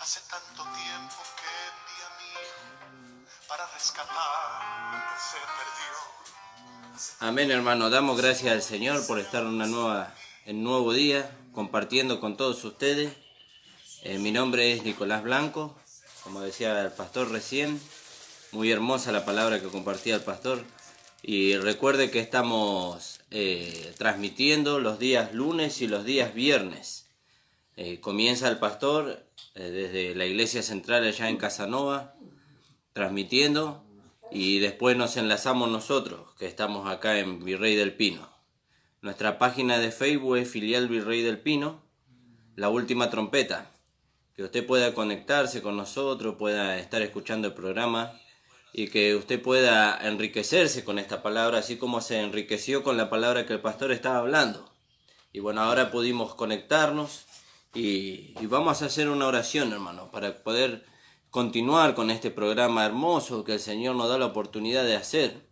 Hace tanto tiempo que envié a mi hijo para rescatar, se perdió. Amén, hermano. Damos gracias al Señor por estar en un nuevo día, compartiendo con todos ustedes. Mi nombre es Nicolás Blanco, como decía el pastor recién. Muy hermosa la palabra que compartía el pastor. Y recuerde que estamos transmitiendo los días lunes y los días viernes. Comienza el pastor desde la iglesia central allá en Casanova, transmitiendo, y después nos enlazamos nosotros, que estamos acá en Virrey del Pino. Nuestra página de Facebook es Filial Virrey del Pino, La Última Trompeta, que usted pueda conectarse con nosotros, pueda estar escuchando el programa y que usted pueda enriquecerse con esta palabra, así como se enriqueció con la palabra que el pastor estaba hablando. Y bueno, ahora pudimos conectarnos y vamos a hacer una oración, hermano, para poder continuar con este programa hermoso que el Señor nos da la oportunidad de hacer,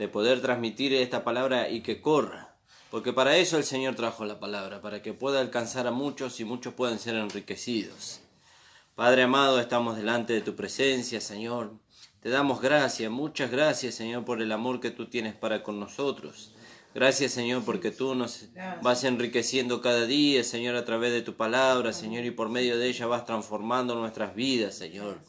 de poder transmitir esta palabra y que corra. Porque para eso el Señor trajo la palabra, para que pueda alcanzar a muchos y muchos puedan ser enriquecidos. Padre amado, estamos delante de tu presencia, Señor. Te damos gracias, muchas gracias, Señor, por el amor que tú tienes para con nosotros. Gracias, Señor, porque tú nos vas enriqueciendo cada día, Señor, a través de tu palabra, Señor, y por medio de ella vas transformando nuestras vidas, Señor.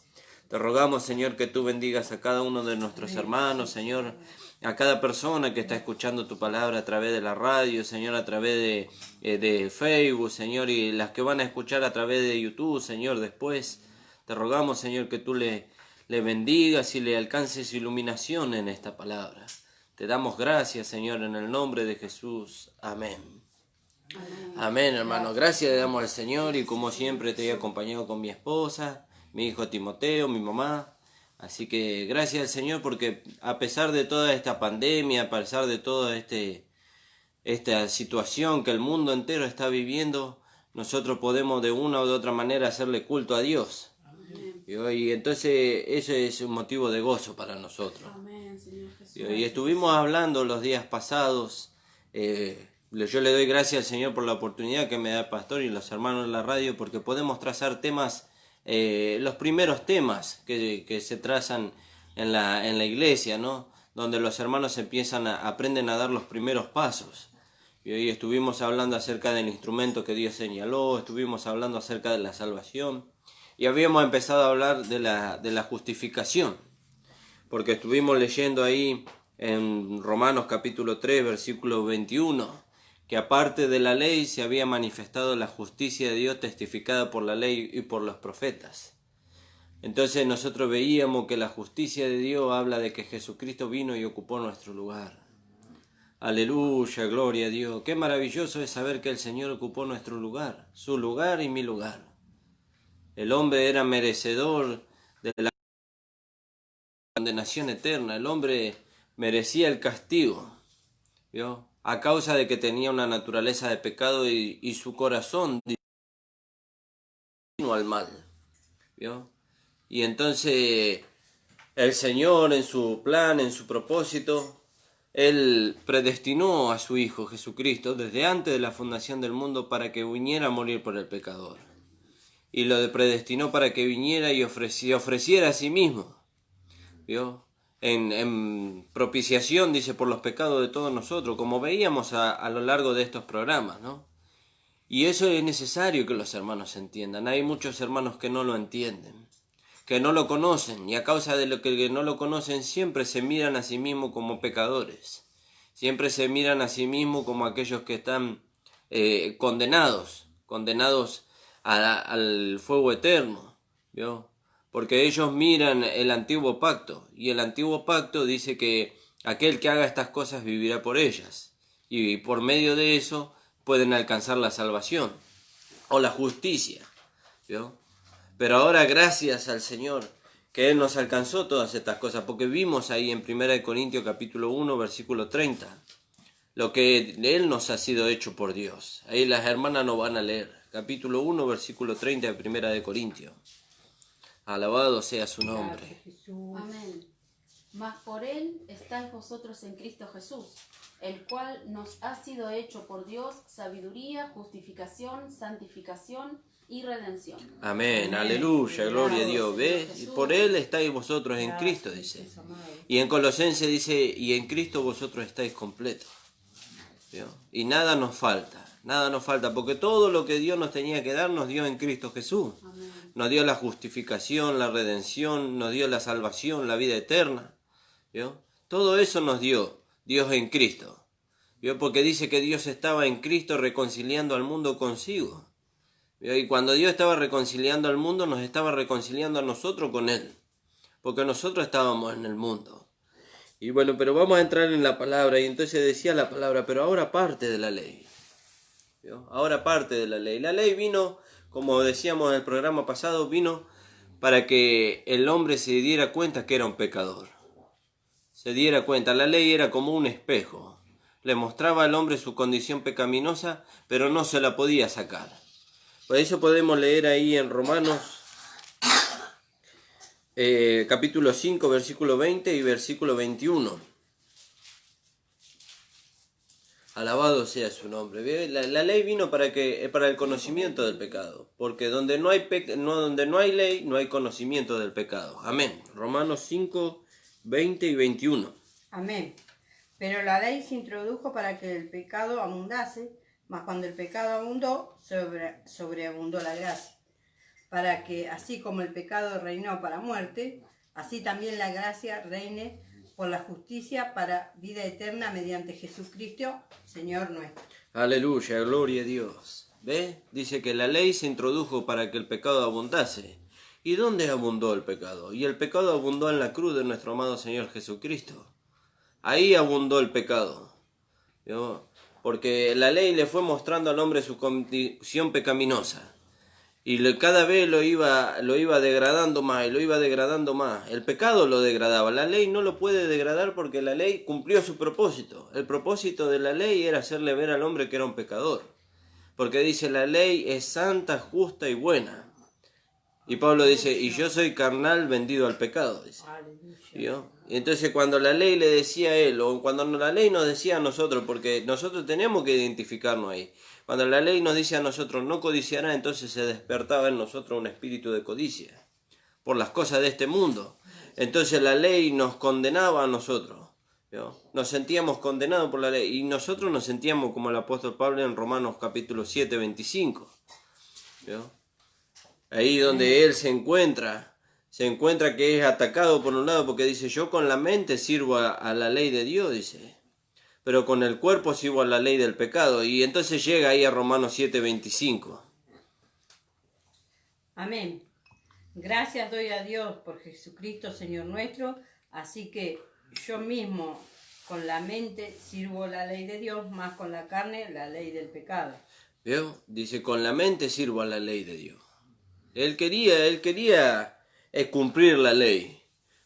Te rogamos, Señor, que tú bendigas a cada uno de nuestros hermanos, Señor, a cada persona que está escuchando tu palabra a través de la radio, Señor, a través de Facebook, Señor, y las que van a escuchar a través de YouTube, Señor, después. Te rogamos, Señor, que tú le bendigas y le alcances iluminación en esta palabra. Te damos gracias, Señor, en el nombre de Jesús. Amén. Amén, hermano. Gracias le damos al Señor y como siempre te he acompañado con mi esposa, mi hijo Timoteo, mi mamá. Así que gracias al Señor porque a pesar de toda esta pandemia, a pesar de toda esta situación que el mundo entero está viviendo, nosotros podemos de una u de otra manera hacerle culto a Dios. Y entonces eso es un motivo de gozo para nosotros. Amén, Señor Jesús. Y estuvimos hablando los días pasados. Yo le doy gracias al Señor por la oportunidad que me da el pastor y los hermanos en la radio, porque podemos trazar temas, los primeros temas que se trazan en la iglesia, ¿no? Donde los hermanos aprenden a dar los primeros pasos. Y hoy estuvimos hablando acerca del instrumento que Dios señaló, estuvimos hablando acerca de la salvación y habíamos empezado a hablar de la justificación, porque estuvimos leyendo ahí en Romanos capítulo 3, versículo 21, que aparte de la ley se había manifestado la justicia de Dios testificada por la ley y por los profetas. Entonces nosotros veíamos que la justicia de Dios habla de que Jesucristo vino y ocupó nuestro lugar. Aleluya, gloria a Dios. Qué maravilloso es saber que el Señor ocupó nuestro lugar, su lugar y mi lugar. El hombre era merecedor de la condenación eterna, el hombre merecía el castigo, ¿vio? A causa de que tenía una naturaleza de pecado y su corazón vino al mal, ¿vio? Y entonces el Señor en su plan, en su propósito, Él predestinó a su Hijo Jesucristo desde antes de la fundación del mundo para que viniera a morir por el pecador. Y lo predestinó para que viniera y ofreciera a sí mismo, ¿vio? En propiciación, dice, por los pecados de todos nosotros, como veíamos a lo largo de estos programas, ¿no? Y eso es necesario que los hermanos entiendan. Hay muchos hermanos que no lo entienden, que no lo conocen, y a causa de lo que no lo conocen siempre se miran a sí mismos como pecadores, siempre se miran a sí mismos como aquellos que están condenados al fuego eterno, ¿vio? Porque ellos miran el antiguo pacto, y el antiguo pacto dice que aquel que haga estas cosas vivirá por ellas, y por medio de eso pueden alcanzar la salvación o la justicia, ¿vio? Pero ahora gracias al Señor que Él nos alcanzó todas estas cosas, porque vimos ahí en 1 Corintios capítulo 1 versículo 30 lo que de Él nos ha sido hecho por Dios. Ahí las hermanas nos van a leer capítulo 1 versículo 30 de 1 Corintios. Alabado sea su nombre. Amén. Mas por él estáis vosotros en Cristo Jesús, el cual nos ha sido hecho por Dios sabiduría, justificación, santificación y redención. Amén, aleluya, gloria a Dios. ¿Ves? Y por él estáis vosotros en Cristo, dice. Y en Colosenses dice, y en Cristo vosotros estáis completos. ¿Vio? Y nada nos falta, porque todo lo que Dios nos tenía que dar nos dio en Cristo Jesús. Amén. Nos dio la justificación, la redención, nos dio la salvación, la vida eterna. ¿Vio? Todo eso nos dio Dios en Cristo. ¿Vio? Porque dice que Dios estaba en Cristo reconciliando al mundo consigo. ¿Vio? Y cuando Dios estaba reconciliando al mundo, nos estaba reconciliando a nosotros con Él. Porque nosotros estábamos en el mundo. Y bueno, pero vamos a entrar en la palabra. Y entonces decía la palabra, pero ahora parte de la ley. ¿Vio? Ahora parte de la ley. La ley vino, como decíamos en el programa pasado, vino para que el hombre se diera cuenta que era un pecador. Se diera cuenta, la ley era como un espejo. Le mostraba al hombre su condición pecaminosa, pero no se la podía sacar. Por eso podemos leer ahí en Romanos capítulo 5, versículo 20 y versículo 21. Alabado sea su nombre. La ley vino para el conocimiento del pecado, porque donde no hay ley, no hay conocimiento del pecado. Amén. Romanos 5, 20 y 21. Amén. Pero la ley se introdujo para que el pecado abundase, mas cuando el pecado abundó, sobreabundó la gracia. Para que, así como el pecado reinó para muerte, así también la gracia reine por la justicia para vida eterna mediante Jesucristo, Señor nuestro. Aleluya, gloria a Dios. ¿Ve? Dice que la ley se introdujo para que el pecado abundase. ¿Y dónde abundó el pecado? Y el pecado abundó en la cruz de nuestro amado Señor Jesucristo. Ahí abundó el pecado. ¿Vio? Porque la ley le fue mostrando al hombre su condición pecaminosa. Y cada vez lo iba degradando más, y lo iba degradando más. El pecado lo degradaba. La ley no lo puede degradar porque la ley cumplió su propósito. El propósito de la ley era hacerle ver al hombre que era un pecador. Porque dice, la ley es santa, justa y buena. Y Pablo dice, y yo soy carnal vendido al pecado, dice. ¿Vio? Y entonces cuando la ley le decía a él, o cuando la ley nos decía a nosotros, porque nosotros tenemos que identificarnos ahí. Cuando la ley nos dice a nosotros, no codiciará, entonces se despertaba en nosotros un espíritu de codicia, por las cosas de este mundo. Entonces la ley nos condenaba a nosotros. ¿Vio? Nos sentíamos condenados por la ley, y nosotros nos sentíamos como el apóstol Pablo en Romanos capítulo 7, 25. ¿Vio? Ahí donde él se encuentra que es atacado por un lado porque dice, yo con la mente sirvo a la ley de Dios, dice, pero con el cuerpo sirvo a la ley del pecado. Y entonces llega ahí a Romanos 7:25. Amén. Gracias doy a Dios por Jesucristo, Señor nuestro, así que yo mismo con la mente sirvo la ley de Dios, más con la carne la ley del pecado. ¿Vio? Dice, con la mente sirvo a la ley de Dios. Él quería cumplir la ley,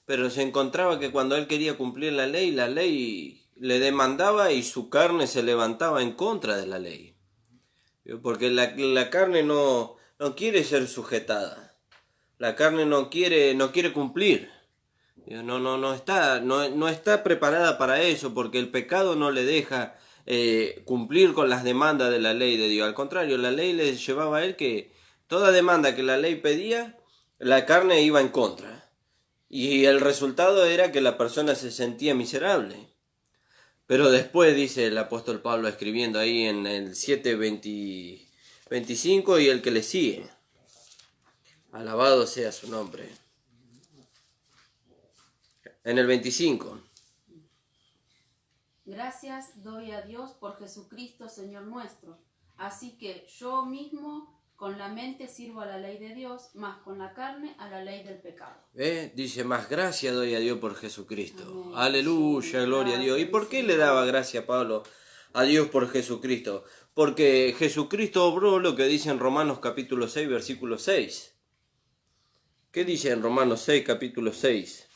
pero se encontraba que cuando él quería cumplir la ley le demandaba y su carne se levantaba en contra de la ley. ¿Vio? Porque la carne no quiere ser sujetada, la carne no quiere cumplir. ¿Vio? No está preparada para eso, porque el pecado no le deja cumplir con las demandas de la ley de Dios. Al contrario, la ley le llevaba a él que toda demanda que la ley pedía, la carne iba en contra. Y el resultado era que la persona se sentía miserable. Pero después, dice el apóstol Pablo escribiendo ahí en el 7:25 y el que le sigue. Alabado sea su nombre. En el 25. Gracias doy a Dios por Jesucristo, Señor nuestro. Así que yo mismo con la mente sirvo a la ley de Dios, más con la carne a la ley del pecado. Dice, más gracia doy a Dios por Jesucristo. Amén. Aleluya, gloria a Dios. ¿Y Gracias, por qué Señor. le daba gracia Pablo a Dios por Jesucristo? Porque Jesucristo obró lo que dice en Romanos capítulo 6, versículo 6. ¿Qué dice en Romanos 6, capítulo 6?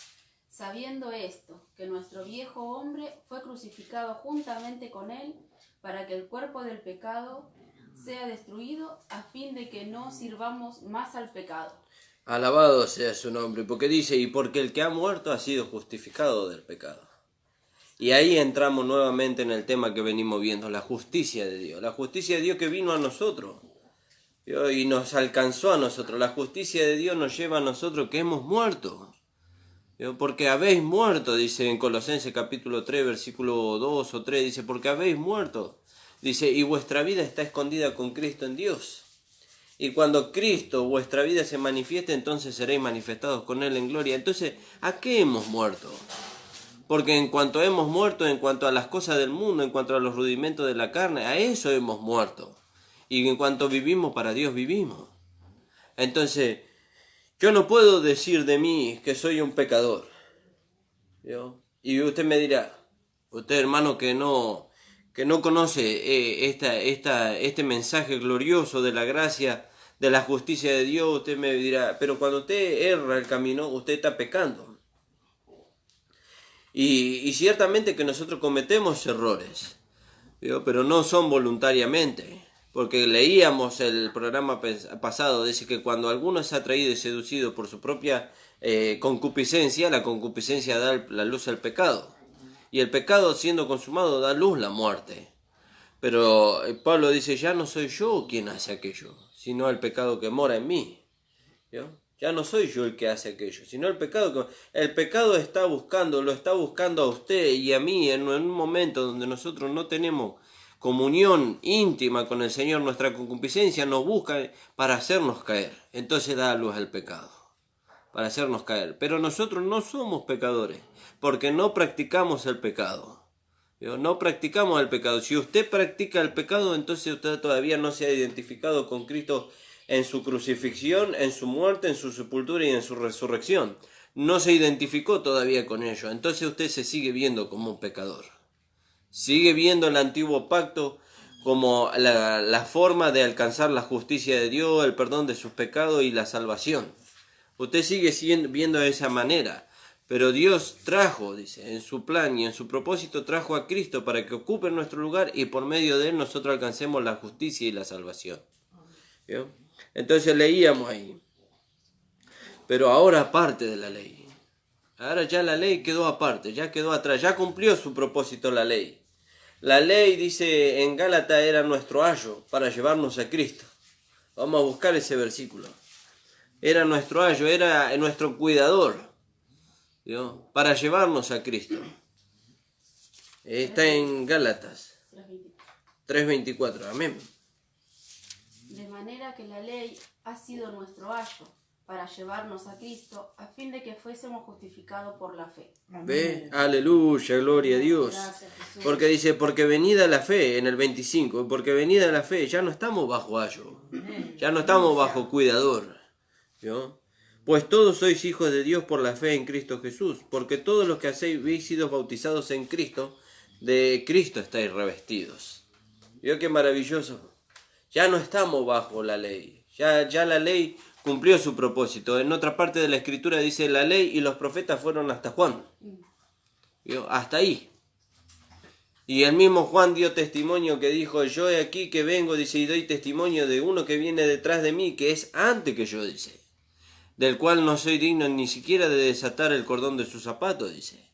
Sabiendo esto, que nuestro viejo hombre fue crucificado juntamente con él, para que el cuerpo del pecado sea destruido, a fin de que no sirvamos más al pecado. Alabado sea su nombre, porque dice, y porque el que ha muerto ha sido justificado del pecado. Y ahí entramos nuevamente en el tema que venimos viendo, la justicia de Dios. La justicia de Dios que vino a nosotros y nos alcanzó a nosotros. La justicia de Dios nos lleva a nosotros que hemos muerto. Porque habéis muerto, dice en Colosenses capítulo 3, versículo 2 o 3, dice, porque habéis muerto. Dice, y vuestra vida está escondida con Cristo en Dios. Y cuando Cristo, vuestra vida, se manifieste, entonces seréis manifestados con Él en gloria. Entonces, ¿a qué hemos muerto? Porque en cuanto hemos muerto, en cuanto a las cosas del mundo, en cuanto a los rudimentos de la carne, a eso hemos muerto. Y en cuanto vivimos, para Dios vivimos. Entonces, yo no puedo decir de mí que soy un pecador. Y usted me dirá, usted hermano que no conoce este mensaje glorioso de la gracia, de la justicia de Dios, usted me dirá, pero cuando usted erra el camino, usted está pecando. Y ciertamente que nosotros cometemos errores, pero no son voluntariamente, porque leíamos el programa pasado, dice que cuando alguno es atraído y seducido por su propia concupiscencia, la concupiscencia da la luz al pecado, y el pecado siendo consumado da luz la muerte. Pero Pablo dice, ya no soy yo quien hace aquello, sino el pecado que mora en mí. Ya no soy yo el que hace aquello, sino el pecado lo está buscando a usted y a mí en un momento donde nosotros no tenemos comunión íntima con el Señor. Nuestra concupiscencia nos busca para hacernos caer. Entonces da luz al pecado, para hacernos caer. Pero nosotros no somos pecadores, porque no practicamos el pecado. No practicamos el pecado. Si usted practica el pecado, entonces usted todavía no se ha identificado con Cristo en su crucifixión, en su muerte, en su sepultura y en su resurrección. No se identificó todavía con ello. Entonces usted se sigue viendo como un pecador. Sigue viendo el antiguo pacto como la forma de alcanzar la justicia de Dios, el perdón de sus pecados y la salvación. Usted sigue viendo de esa manera. Pero Dios trajo, dice, en su plan y en su propósito trajo a Cristo para que ocupe nuestro lugar y por medio de Él nosotros alcancemos la justicia y la salvación. ¿Vio? Entonces leíamos ahí. Pero ahora aparte de la ley. Ahora ya la ley quedó aparte, ya quedó atrás, ya cumplió su propósito la ley. La ley, dice en Gálatas, era nuestro ayo para llevarnos a Cristo. Vamos a buscar ese versículo. Era nuestro ayo, era nuestro cuidador, ¿vio? Para llevarnos a Cristo. Está en Gálatas 3:24. Amén. De manera que la ley ha sido nuestro ayo para llevarnos a Cristo, a fin de que fuésemos justificados por la fe. ¿Ve? Aleluya, gloria a Dios. Gracias, Jesús. Porque dice, porque venida la fe, en el 25, porque venida la fe, ya no estamos bajo ayo, ya no estamos bajo cuidador. ¿Vio? Pues todos sois hijos de Dios por la fe en Cristo Jesús, porque todos los que habéis sido bautizados en Cristo, de Cristo estáis revestidos. ¿Vio qué maravilloso? Ya no estamos bajo la ley, ya la ley cumplió su propósito. En otra parte de la Escritura dice, la ley y los profetas fueron hasta Juan. ¿Vio? Hasta ahí. Y el mismo Juan dio testimonio que dijo, yo he aquí que vengo, dice, y doy testimonio de uno que viene detrás de mí, que es antes que yo, dice, del cual no soy digno ni siquiera de desatar el cordón de sus zapatos, dice.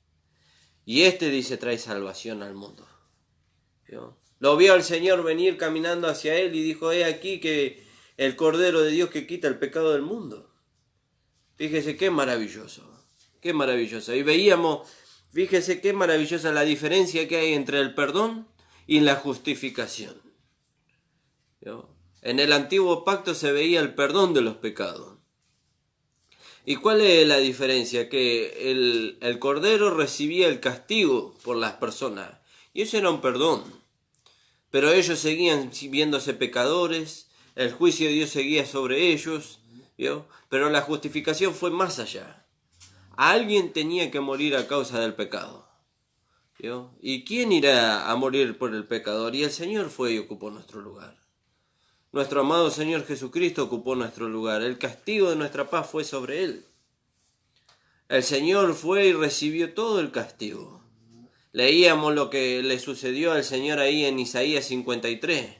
Y dice, trae salvación al mundo. ¿Vio? Lo vio al Señor venir caminando hacia él y dijo, he aquí que el Cordero de Dios que quita el pecado del mundo. Fíjese qué maravilloso, qué maravilloso. Y veíamos, fíjese qué maravillosa la diferencia que hay entre el perdón y la justificación. ¿Vio? En el antiguo pacto se veía el perdón de los pecados. ¿Y cuál es la diferencia? Que el Cordero recibía el castigo por las personas. Y eso era un perdón. Pero ellos seguían viéndose pecadores. El juicio de Dios seguía sobre ellos. ¿Vio? Pero la justificación fue más allá. Alguien tenía que morir a causa del pecado. ¿Vio? ¿Y quién irá a morir por el pecador? Y el Señor fue y ocupó nuestro lugar. Nuestro amado Señor Jesucristo ocupó nuestro lugar. El castigo de nuestra paz fue sobre Él. El Señor fue y recibió todo el castigo. Leíamos lo que le sucedió al Señor ahí en Isaías 53.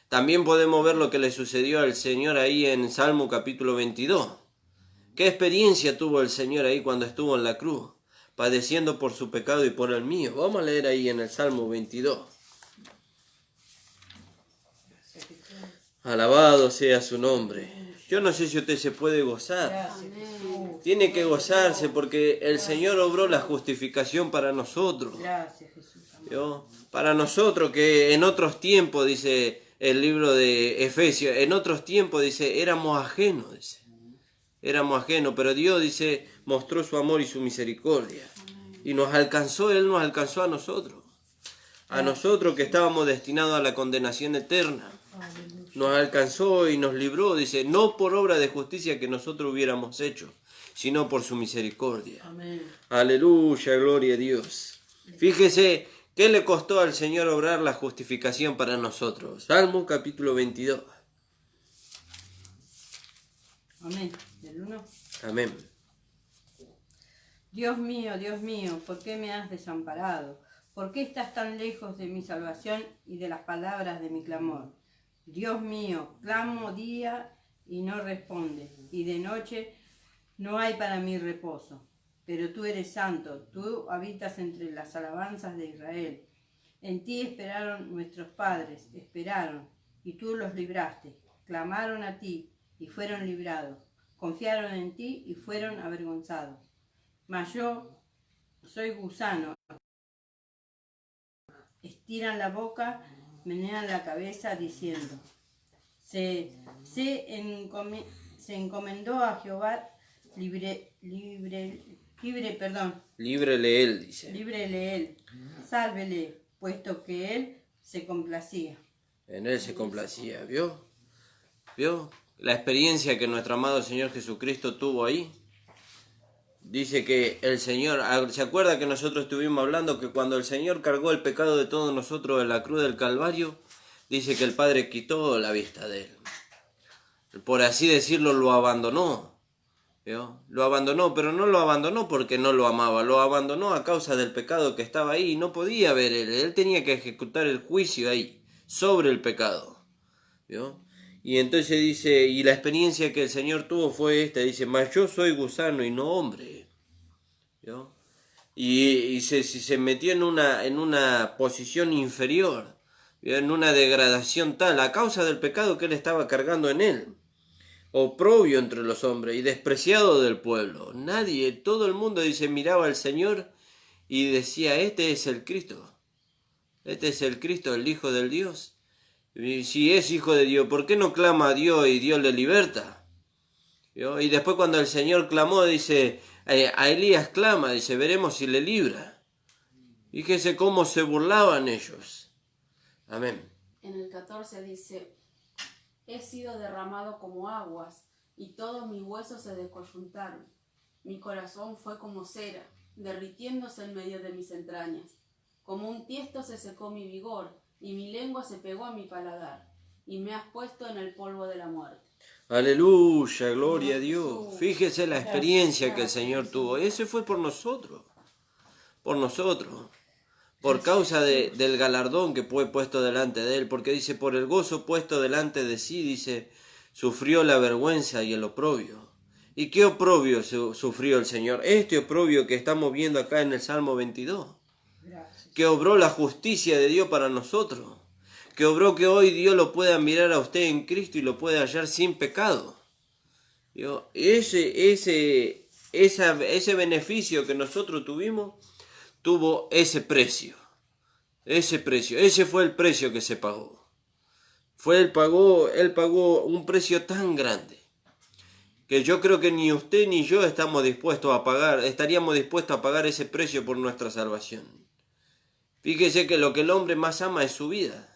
También podemos ver lo que le sucedió al Señor ahí en Salmo capítulo 22. ¿Qué experiencia tuvo el Señor ahí cuando estuvo en la cruz, padeciendo por su pecado y por el mío? Vamos a leer ahí en el Salmo 22. Alabado sea su nombre. Yo no sé si usted se puede gozar. Gracias, Jesús. Tiene que gozarse porque el Señor obró la justificación para nosotros. Gracias, Jesús. ¿Vio? Para nosotros que en otros tiempos, dice el libro de Efesios, en otros tiempos, dice, éramos ajenos, dice. Éramos ajenos, pero Dios, dice, mostró su amor y su misericordia. Y nos alcanzó, Él nos alcanzó a nosotros. A nosotros que estábamos destinados a la condenación eterna. Nos alcanzó y nos libró, dice, no por obra de justicia que nosotros hubiéramos hecho, sino por su misericordia. Amén. Aleluya, gloria a Dios. Fíjese, ¿qué le costó al Señor obrar la justificación para nosotros? Salmo capítulo 22. Amén. Del 1. Amén. Dios mío, ¿por qué me has desamparado? ¿Por qué estás tan lejos de mi salvación y de las palabras de mi clamor? Dios mío, clamo día y no responde, y de noche no hay para mí reposo. Pero tú eres santo, tú habitas entre las alabanzas de Israel. En ti esperaron nuestros padres, esperaron, y tú los libraste. Clamaron a ti, y fueron librados. Confiaron en ti, y fueron avergonzados. Mas yo soy gusano. Estiran la boca, menean la cabeza, diciendo, se encomendó a Jehová, líbrele Líbrele Él, dice. él, sálvele, puesto que él se complacía. En Él se complacía, ¿vio? ¿Vio? La experiencia que nuestro amado Señor Jesucristo tuvo ahí. Dice que el Señor, ¿se acuerda que nosotros estuvimos hablando que cuando el Señor cargó el pecado de todos nosotros en la cruz del Calvario, dice que el Padre quitó la vista de Él? Por así decirlo, lo abandonó. ¿Vio? Lo abandonó, pero no lo abandonó porque no lo amaba, lo abandonó a causa del pecado que estaba ahí y no podía ver él tenía que ejecutar el juicio ahí, sobre el pecado. ¿Vio? Y entonces dice, y la experiencia que el Señor tuvo fue esta, dice, mas yo soy gusano y no hombre. ¿Vio? Y se metió en una posición inferior, ¿vio? En una degradación tal, a causa del pecado que él estaba cargando en él. Oprobio entre los hombres y despreciado del pueblo. Nadie, todo el mundo, dice, miraba al Señor y decía, este es el Cristo. Este es el Cristo, el Hijo del Dios. Y si es Hijo de Dios, ¿por qué no clama a Dios y Dios le liberta? ¿Vio? Y después cuando el Señor clamó, dice, a Elías clama, dice, veremos si le libra. Fíjese cómo se burlaban ellos. Amén. En el 14 dice, he sido derramado como aguas, y todos mis huesos se descoyuntaron. Mi corazón fue como cera, derritiéndose en medio de mis entrañas. Como un tiesto se secó mi vigor, y mi lengua se pegó a mi paladar, y me has puesto en el polvo de la muerte. Aleluya, gloria a Dios. Fíjese la experiencia que el Señor tuvo. Ese fue por nosotros. Por nosotros. Por causa del galardón que fue puesto delante de él. Porque dice, por el gozo puesto delante de sí, dice, sufrió la vergüenza y el oprobio. ¿Y qué oprobio sufrió el Señor? Este oprobio que estamos viendo acá en el Salmo 22. Que obró la justicia de Dios para nosotros. Que obró que hoy Dios lo pueda mirar a usted en Cristo y lo pueda hallar sin pecado. ¿Vio? Ese beneficio que nosotros tuvimos, tuvo ese precio. Ese fue el precio que se pagó. Él pagó un precio tan grande, que yo creo que ni usted ni yo estaríamos dispuestos a pagar ese precio por nuestra salvación. Fíjese que lo que el hombre más ama es su vida.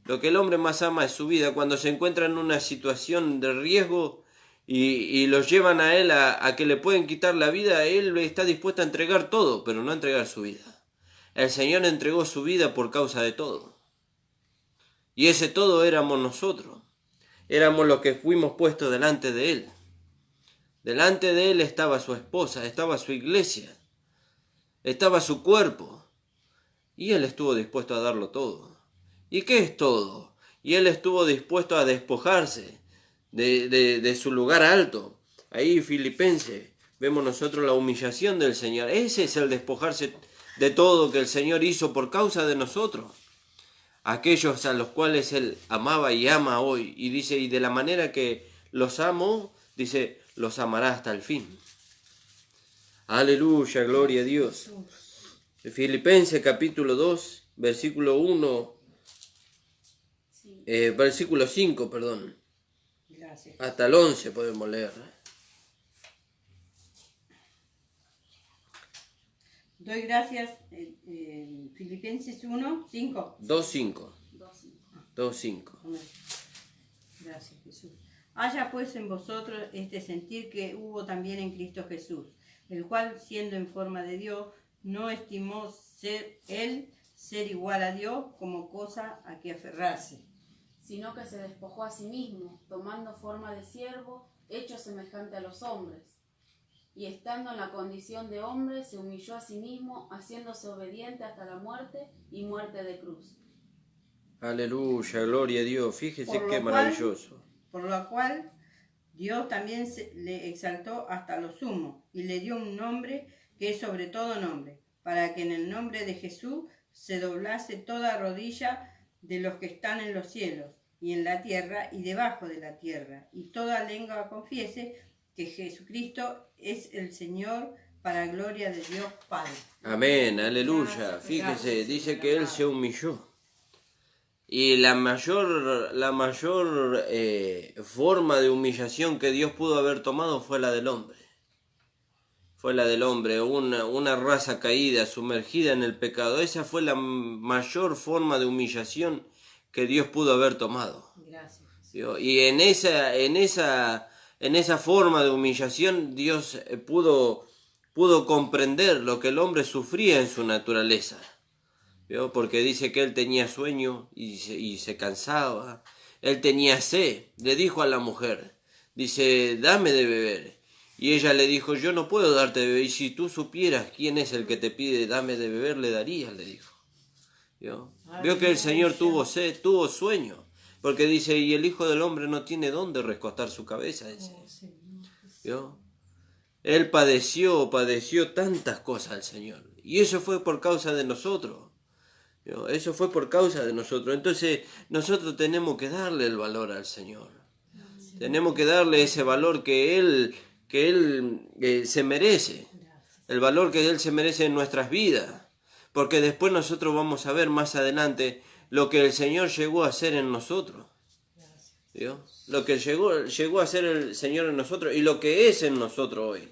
Lo que el hombre más ama es su vida. Cuando se encuentra en una situación de riesgo y los llevan a él a que le pueden quitar la vida, él está dispuesto a entregar todo, pero no a entregar su vida. El Señor entregó su vida por causa de todo. Y ese todo éramos nosotros. Éramos los que fuimos puestos delante de Él. Delante de Él estaba su esposa, estaba su iglesia, estaba su cuerpo. Y Él estuvo dispuesto a darlo todo. ¿Y qué es todo? Y Él estuvo dispuesto a despojarse de su lugar alto, ahí Filipenses, vemos nosotros la humillación del Señor. Ese es el despojarse de todo que el Señor hizo por causa de nosotros. Aquellos a los cuales Él amaba y ama hoy. Y dice, y de la manera que los amo, dice, los amará hasta el fin. Aleluya, gloria a Dios. Filipenses capítulo 2, versículo 1, versículo 5, perdón. Gracias. Hasta el 11 podemos leer. Doy gracias, Filipenses 1, 5. 2.5. 2.5. Amén. Gracias, Jesús. Haya pues en vosotros este sentir que hubo también en Cristo Jesús, el cual, siendo en forma de Dios, no estimó ser igual a Dios como cosa a que aferrarse, sino que se despojó a sí mismo, tomando forma de siervo, hecho semejante a los hombres. Y estando en la condición de hombre, se humilló a sí mismo, haciéndose obediente hasta la muerte y muerte de cruz. Aleluya, gloria a Dios. Fíjese Por qué lo maravilloso. Por lo cual Dios también le exaltó hasta lo sumo y le dio un nombre que es sobre todo nombre, para que en el nombre de Jesús se doblase toda rodilla de los que están en los cielos y en la tierra y debajo de la tierra, y toda lengua confiese que Jesucristo es el Señor, para gloria de Dios Padre. Amén, aleluya. Gracias, Fíjese, gracias, dice Señor que Él amado. se humilló. Y la mayor forma de humillación que Dios pudo haber tomado fue la del hombre. Fue la del hombre, una raza caída, sumergida en el pecado. Esa fue la mayor forma de humillación que Dios pudo haber tomado. Gracias. Y en esa forma de humillación Dios pudo comprender lo que el hombre sufría en su naturaleza. ¿Vio? Porque dice que él tenía sueño y se cansaba. Él tenía sed. Le dijo a la mujer, dice, dame de beber. Y ella le dijo, yo no puedo darte de beber. Y si tú supieras quién es el que te pide dame de beber, le darías, le dijo. ¿Vio? Vio que el Señor tuvo sed, tuvo sueño. Porque dice, y el Hijo del Hombre no tiene dónde recostar su cabeza. Dice. ¿Vio? Él padeció tantas cosas al Señor. Y eso fue por causa de nosotros. ¿Vio? Eso fue por causa de nosotros. Entonces nosotros tenemos que darle el valor al Señor. Tenemos que darle ese valor que Él se merece. El valor que Él se merece en nuestras vidas. Porque después nosotros vamos a ver más adelante lo que el Señor llegó a hacer en nosotros. ¿Vio? Lo que llegó a hacer el Señor en nosotros y lo que es en nosotros hoy.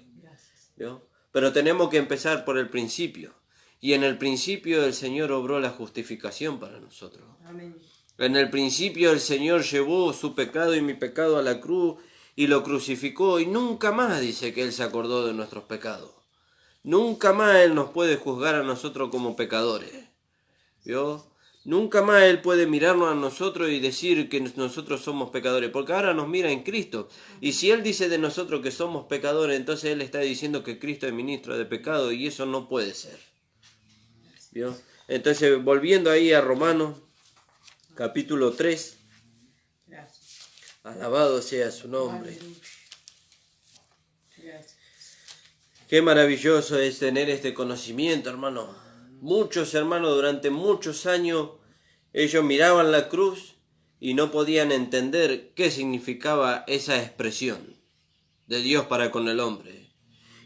¿Vio? Pero tenemos que empezar por el principio. Y en el principio el Señor obró la justificación para nosotros. Amén. En el principio el Señor llevó su pecado y mi pecado a la cruz y lo crucificó. Y nunca más dice que Él se acordó de nuestros pecados. Nunca más Él nos puede juzgar a nosotros como pecadores. ¿Vio? Nunca más Él puede mirarnos a nosotros y decir que nosotros somos pecadores, porque ahora nos mira en Cristo. Y si Él dice de nosotros que somos pecadores, entonces Él está diciendo que Cristo es ministro de pecado, y eso no puede ser. ¿Vio? Entonces, volviendo ahí a Romanos, capítulo 3, Gracias. alabado sea su nombre. Aleluya. Gracias. Qué maravilloso es tener este conocimiento, hermano. Muchos hermanos durante muchos años, ellos miraban la cruz y no podían entender qué significaba esa expresión de Dios para con el hombre.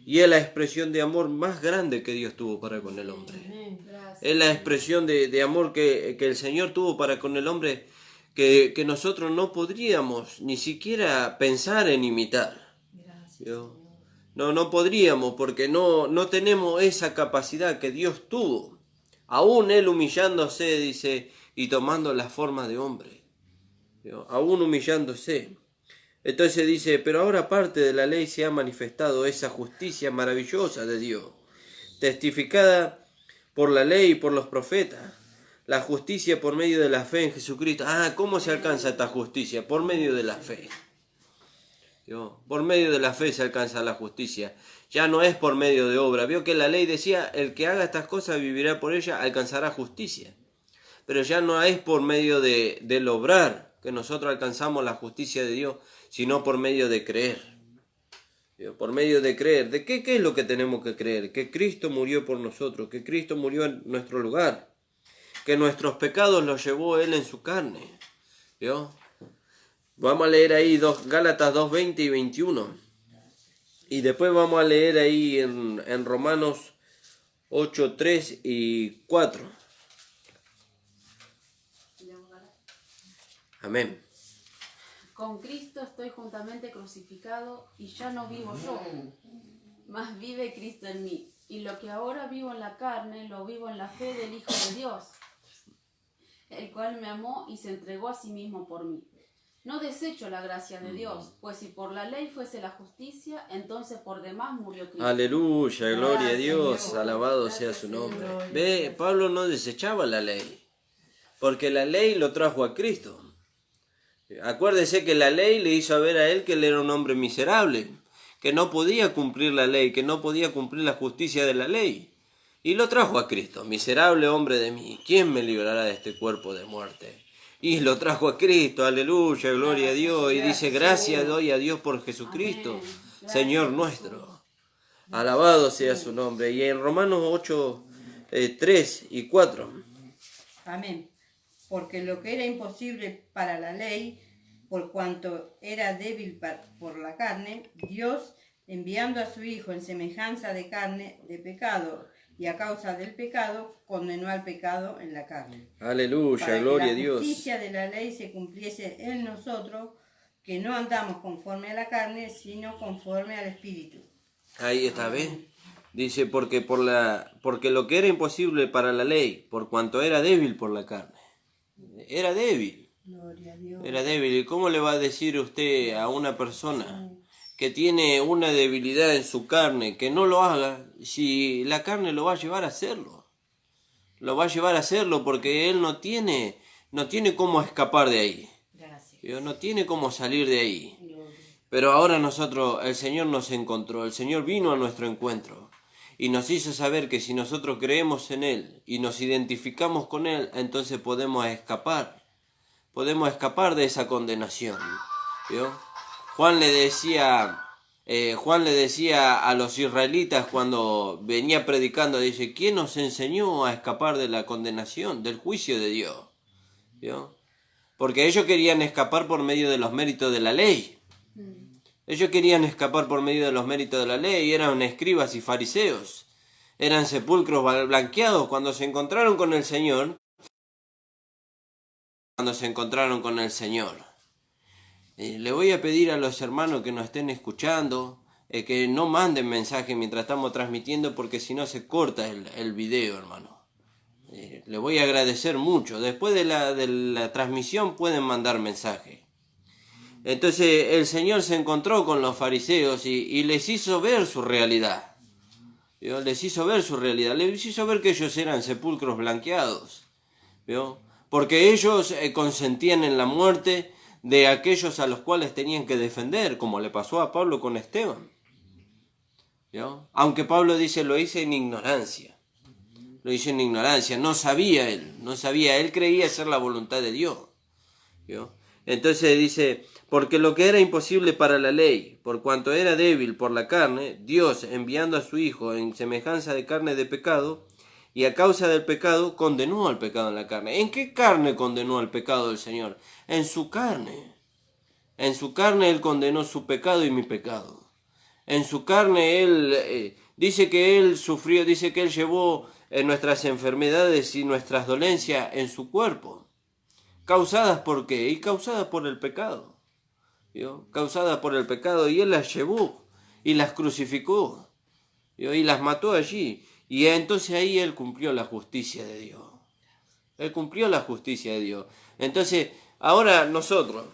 Y es la expresión de amor más grande que Dios tuvo para con el hombre. Gracias. Es la expresión de amor que el Señor tuvo para con el hombre que nosotros no podríamos ni siquiera pensar en imitar. ¿Vio? No podríamos, porque no tenemos esa capacidad que Dios tuvo. Aún Él humillándose, dice, y tomando la forma de hombre. ¿Vio? Aún humillándose. Entonces dice, pero ahora parte de la ley se ha manifestado esa justicia maravillosa de Dios, testificada por la ley y por los profetas. La justicia por medio de la fe en Jesucristo. ¿Cómo se alcanza esta justicia? Por medio de la fe. Por medio de la fe se alcanza la justicia. Ya no es por medio de obra. Vio que la ley decía, el que haga estas cosas vivirá por ella, alcanzará justicia. Pero ya no es por medio del obrar que nosotros alcanzamos la justicia de Dios, sino por medio de creer. ¿Vio? Por medio de creer. ¿De qué es lo que tenemos que creer? Que Cristo murió por nosotros, que Cristo murió en nuestro lugar, que nuestros pecados los llevó Él en su carne. ¿Vio? Vamos a leer ahí Gálatas 2, 20 y 21. Y después vamos a leer ahí en Romanos 8, 3 y 4. Amén. Con Cristo estoy juntamente crucificado y ya no vivo yo, mas vive Cristo en mí. Y lo que ahora vivo en la carne, lo vivo en la fe del Hijo de Dios, el cual me amó y se entregó a sí mismo por mí. No desecho la gracia de Dios, pues si por la ley fuese la justicia, entonces por demás murió Cristo. Aleluya, gloria a Dios, Señor. alabado sea su nombre. Señor. Ve, Pablo no desechaba la ley, porque la ley lo trajo a Cristo. Acuérdese que la ley le hizo ver a él que él era un hombre miserable, que no podía cumplir la ley, que no podía cumplir la justicia de la ley. Y lo trajo a Cristo. Miserable hombre de mí, ¿quién me librará de este cuerpo de muerte? Y lo trajo a Cristo, aleluya, gloria a Dios. Y dice, gracias doy a Dios por Jesucristo, Señor nuestro. Alabado sea su nombre. Y en Romanos 8, 3 y 4. Amén. Porque lo que era imposible para la ley, por cuanto era débil por la carne, Dios, enviando a su Hijo en semejanza de carne de pecado, y a causa del pecado, condenó al pecado en la carne. Aleluya, Para gloria a que la Dios. justicia de la ley se cumpliese en nosotros, que no andamos conforme a la carne, sino conforme al Espíritu. Ahí está, ¿ves? Dice, porque lo que era imposible para la ley, por cuanto era débil por la carne. Era débil. Gloria a Dios. Era débil. ¿Y cómo le va a decir usted a una persona que tiene una debilidad en su carne que no lo haga si la carne lo va a llevar a hacerlo? Lo va a llevar a hacerlo porque él no tiene cómo escapar de ahí. Gracias. No tiene cómo salir de ahí. Gloria. Pero ahora el Señor nos encontró, el Señor vino a nuestro encuentro y nos hizo saber que si nosotros creemos en Él y nos identificamos con Él, entonces podemos escapar de esa condenación. ¿Vio? Juan le decía a los israelitas cuando venía predicando, dice, ¿quién nos enseñó a escapar de la condenación, del juicio de Dios? ¿Vio? Porque ellos querían escapar por medio de los méritos de la ley. Ellos querían escapar por medio de los méritos de la ley, eran escribas y fariseos, eran sepulcros blanqueados. Cuando se encontraron con el Señor, le voy a pedir a los hermanos que nos estén escuchando, que no manden mensaje mientras estamos transmitiendo, porque si no se corta el video, hermano. Le voy a agradecer mucho. Después de la transmisión pueden mandar mensaje. Entonces el Señor se encontró con los fariseos y les hizo ver su realidad. ¿Vio? Les hizo ver su realidad. Les hizo ver que ellos eran sepulcros blanqueados. ¿Vio? Porque ellos consentían en la muerte de aquellos a los cuales tenían que defender, como le pasó a Pablo con Esteban. ¿Vio? Aunque Pablo dice, lo hice en ignorancia. Lo hizo en ignorancia, no sabía, él creía ser la voluntad de Dios. ¿Vio? Entonces dice, porque lo que era imposible para la ley, por cuanto era débil por la carne, Dios, enviando a su Hijo en semejanza de carne de pecado, y a causa del pecado, condenó al pecado en la carne. ¿En qué carne condenó al pecado del Señor? En su carne. En su carne Él condenó su pecado y mi pecado. En su carne Él, dice que Él sufrió, dice que Él llevó nuestras enfermedades y nuestras dolencias en su cuerpo. ¿Causadas por qué? Y causadas por el pecado. ¿Vio? Causadas por el pecado, y Él las llevó y las crucificó. ¿Vio? Y las mató allí. Y entonces ahí Él cumplió la justicia de Dios. Él cumplió la justicia de Dios. Entonces, ahora nosotros,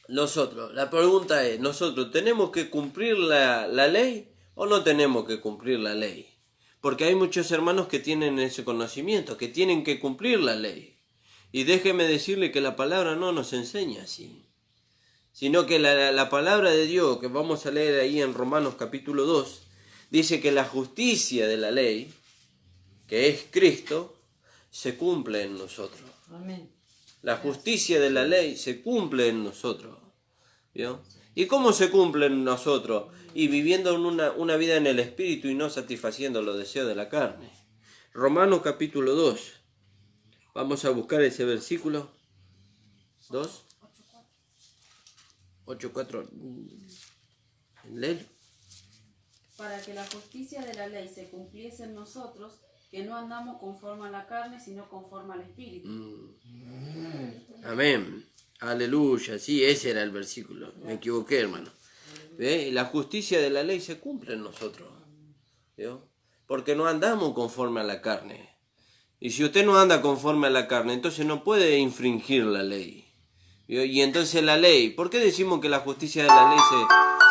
la pregunta es, ¿nosotros tenemos que cumplir la ley o no tenemos que cumplir la ley? Porque hay muchos hermanos que tienen ese conocimiento, que tienen que cumplir la ley. Y déjeme decirle que la palabra no nos enseña así, sino que la palabra de Dios, que vamos a leer ahí en Romanos capítulo 2, dice que la justicia de la ley, que es Cristo, se cumple en nosotros. Amén. La justicia de la ley se cumple en nosotros. ¿Vio? ¿Y cómo se cumple en nosotros? Y viviendo una vida en el Espíritu y no satisfaciendo los deseos de la carne. Romanos capítulo 2. Vamos a buscar ese versículo. 2. 8:4. Léelo. Para que la justicia de la ley se cumpliese en nosotros, que no andamos conforme a la carne, sino conforme al Espíritu. Amén. Aleluya. Sí, ese era el versículo. Me equivoqué, hermano. ¿Ve? La justicia de la ley se cumple en nosotros. ¿Vio? Porque no andamos conforme a la carne. Y si usted no anda conforme a la carne, entonces no puede infringir la ley. ¿Vio? Y entonces la ley, ¿por qué decimos que la justicia de la ley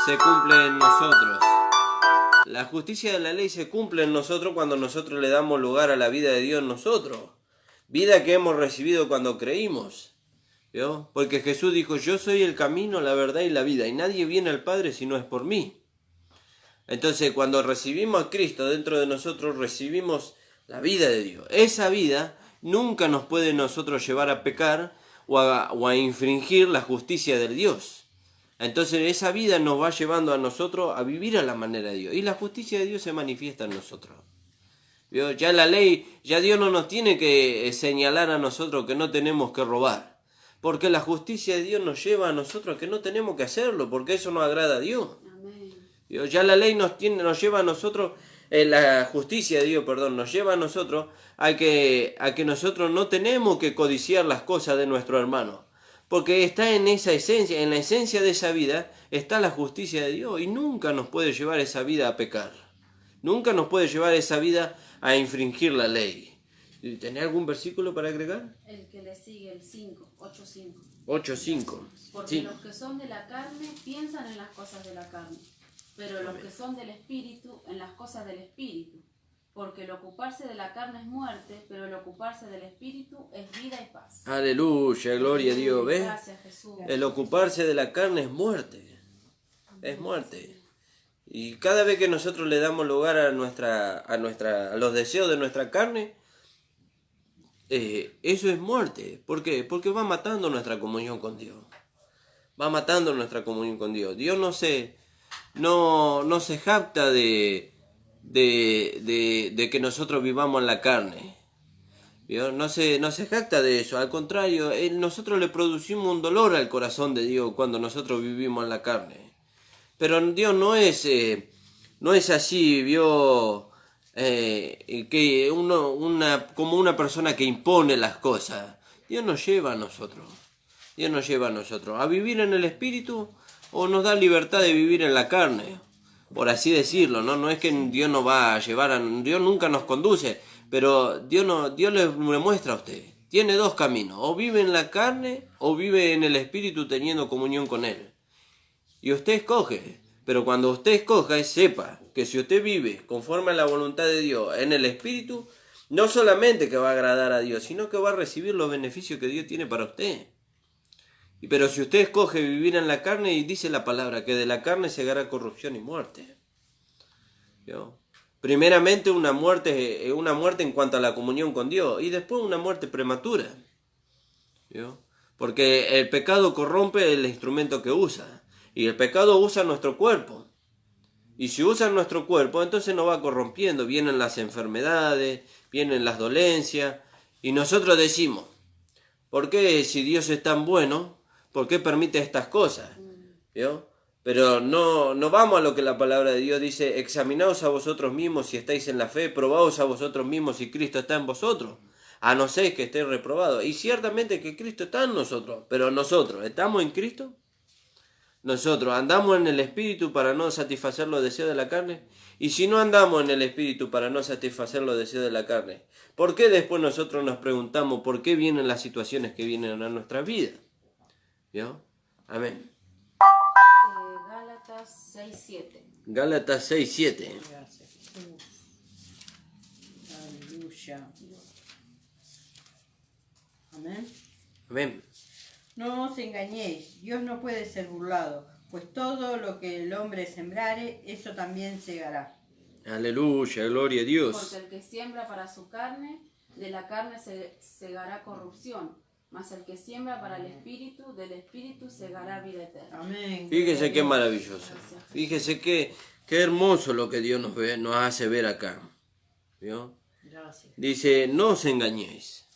se cumple en nosotros? La justicia de la ley se cumple en nosotros cuando nosotros le damos lugar a la vida de Dios en nosotros. Vida que hemos recibido cuando creímos. ¿Vio? Porque Jesús dijo, yo soy el camino, la verdad y la vida, y nadie viene al Padre si no es por mí. Entonces, cuando recibimos a Cristo dentro de nosotros, recibimos la vida de Dios. Esa vida nunca nos puede nosotros llevar a pecar o a infringir la justicia de Dios. Entonces esa vida nos va llevando a nosotros a vivir a la manera de Dios. Y la justicia de Dios se manifiesta en nosotros. ¿Vio? Ya la ley, ya Dios no nos tiene que señalar a nosotros que no tenemos que robar. Porque la justicia de Dios nos lleva a nosotros a que no tenemos que hacerlo, porque eso no agrada a Dios. Amén. ¿Vio? Ya la ley nos lleva a nosotros, la justicia de Dios, perdón, nos lleva a nosotros a que nosotros no tenemos que codiciar las cosas de nuestro hermano. Porque está en esa esencia, en la esencia de esa vida está la justicia de Dios y nunca nos puede llevar esa vida a pecar. Nunca nos puede llevar esa vida a infringir la ley. ¿Tenés algún versículo para agregar? El que le sigue, el 5, 8:5. 8:5. Porque Sí. los que son de la carne piensan en las cosas de la carne, pero los que son del Espíritu en las cosas del Espíritu. Porque el ocuparse de la carne es muerte, pero el ocuparse del Espíritu es vida y paz. Aleluya, gloria a Dios, ¿ves? Gracias, Jesús. El ocuparse de la carne es muerte. Es muerte. Y cada vez que nosotros le damos lugar a los deseos de nuestra carne, eso es muerte. ¿Por qué? Porque va matando nuestra comunión con Dios. Va matando nuestra comunión con Dios. Dios no se jacta de que nosotros vivamos en la carne. ¿Vio? No se jacta de eso. Al contrario, nosotros le producimos un dolor al corazón de Dios cuando nosotros vivimos en la carne. Pero Dios no es así, ¿vio? Que como una persona que impone las cosas. Dios nos lleva a nosotros. Dios nos lleva a nosotros a vivir en el Espíritu o nos da libertad de vivir en la carne. Por así decirlo, ¿no? No es que Dios nos va a llevar Dios nunca nos conduce, pero Dios le muestra a usted. Tiene dos caminos, o vive en la carne o vive en el Espíritu teniendo comunión con Él. Y usted escoge, pero cuando usted escoja, sepa que si usted vive conforme a la voluntad de Dios en el Espíritu, no solamente que va a agradar a Dios, sino que va a recibir los beneficios que Dios tiene para usted. Pero si usted escoge vivir en la carne, y dice la palabra, que de la carne segará corrupción y muerte. ¿Vio? Primeramente una muerte en cuanto a la comunión con Dios, y después una muerte prematura. ¿Vio? Porque el pecado corrompe el instrumento que usa, y el pecado usa nuestro cuerpo. Y si usa nuestro cuerpo, entonces nos va corrompiendo, vienen las enfermedades, vienen las dolencias, y nosotros decimos, ¿por qué si Dios es tan bueno? ¿Por qué permite estas cosas? ¿Vio? Pero no vamos a lo que la palabra de Dios dice, examinaos a vosotros mismos si estáis en la fe, probaos a vosotros mismos si Cristo está en vosotros, a no ser que estéis reprobados. Y ciertamente que Cristo está en nosotros, pero nosotros, ¿estamos en Cristo? Nosotros andamos en el Espíritu para no satisfacer los deseos de la carne. Y si no andamos en el Espíritu para no satisfacer los deseos de la carne, ¿por qué después nosotros nos preguntamos por qué vienen las situaciones que vienen a nuestra vida? ¿Vio? Amén. Gálatas 6:7. Gálatas 6:7. Gracias, Jesús. Aleluya. Amén. Amén. No os engañéis, Dios no puede ser burlado, pues todo lo que el hombre sembrare, eso también segará. Aleluya, gloria a Dios. Porque el que siembra para su carne, de la carne se segará corrupción, mas el que siembra para el Espíritu, del Espíritu segará vida eterna. Amén. Fíjese qué maravilloso. Fíjese qué hermoso lo que Dios nos hace ver acá. ¿Vio? Gracias. Dice, no os engañéis.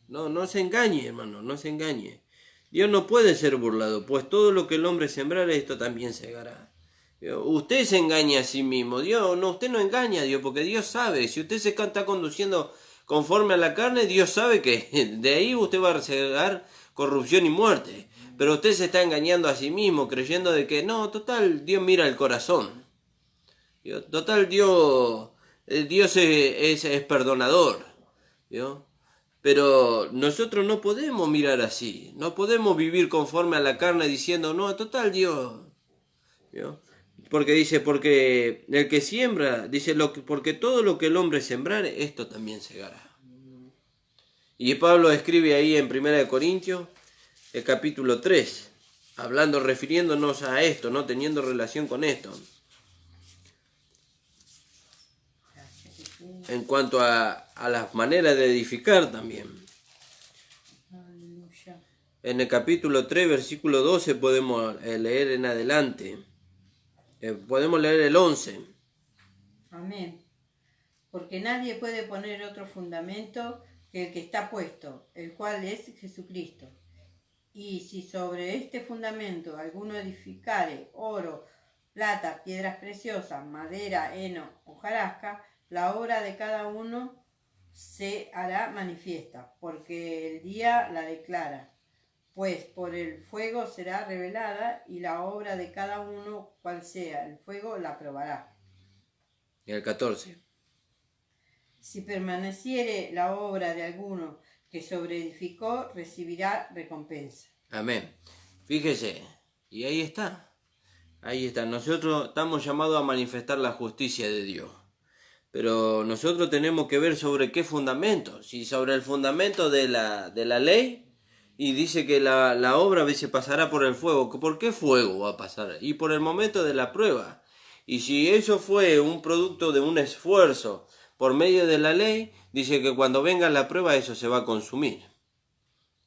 No se engañe, hermano, no se engañe. Dios no puede ser burlado, pues todo lo que el hombre sembrare, esto también segará. Usted se engaña a sí mismo. Usted no engaña a Dios, porque Dios sabe. Si usted se está conduciendo conforme a la carne, Dios sabe que de ahí usted va a segar corrupción y muerte. Pero usted se está engañando a sí mismo, creyendo de que no, total, Dios mira el corazón. Total, Dios es perdonador. ¿Vio? Pero nosotros no podemos mirar así. No podemos vivir conforme a la carne diciendo, no, total, Dios. ¿Vio? Porque dice, porque el que siembra, dice, porque todo lo que el hombre sembrare, esto también segará. Y Pablo escribe ahí en 1 Corintios, el capítulo 3, hablando, refiriéndonos a esto, no teniendo relación con esto. En cuanto a las maneras de edificar también. Aleluya. En el capítulo 3, versículo 12, podemos leer en adelante. Podemos leer el 11. Amén. Porque nadie puede poner otro fundamento que el que está puesto, el cual es Jesucristo. Y si sobre este fundamento alguno edificare oro, plata, piedras preciosas, madera, heno, hojarasca, la obra de cada uno se hará manifiesta, porque el día la declara. Pues por el fuego será revelada, y la obra de cada uno, cual sea el fuego, la probará. Y el 14. Si permaneciere la obra de alguno que sobreedificó, recibirá recompensa. Amén. Fíjese, y ahí está. Ahí está. Nosotros estamos llamados a manifestar la justicia de Dios. Pero nosotros tenemos que ver sobre qué fundamento. Si sobre el fundamento de la ley, y dice que la obra a veces pasará por el fuego. ¿Por qué fuego va a pasar? Y por el momento de la prueba. Y si eso fue un producto de un esfuerzo por medio de la ley, dice que cuando venga la prueba eso se va a consumir.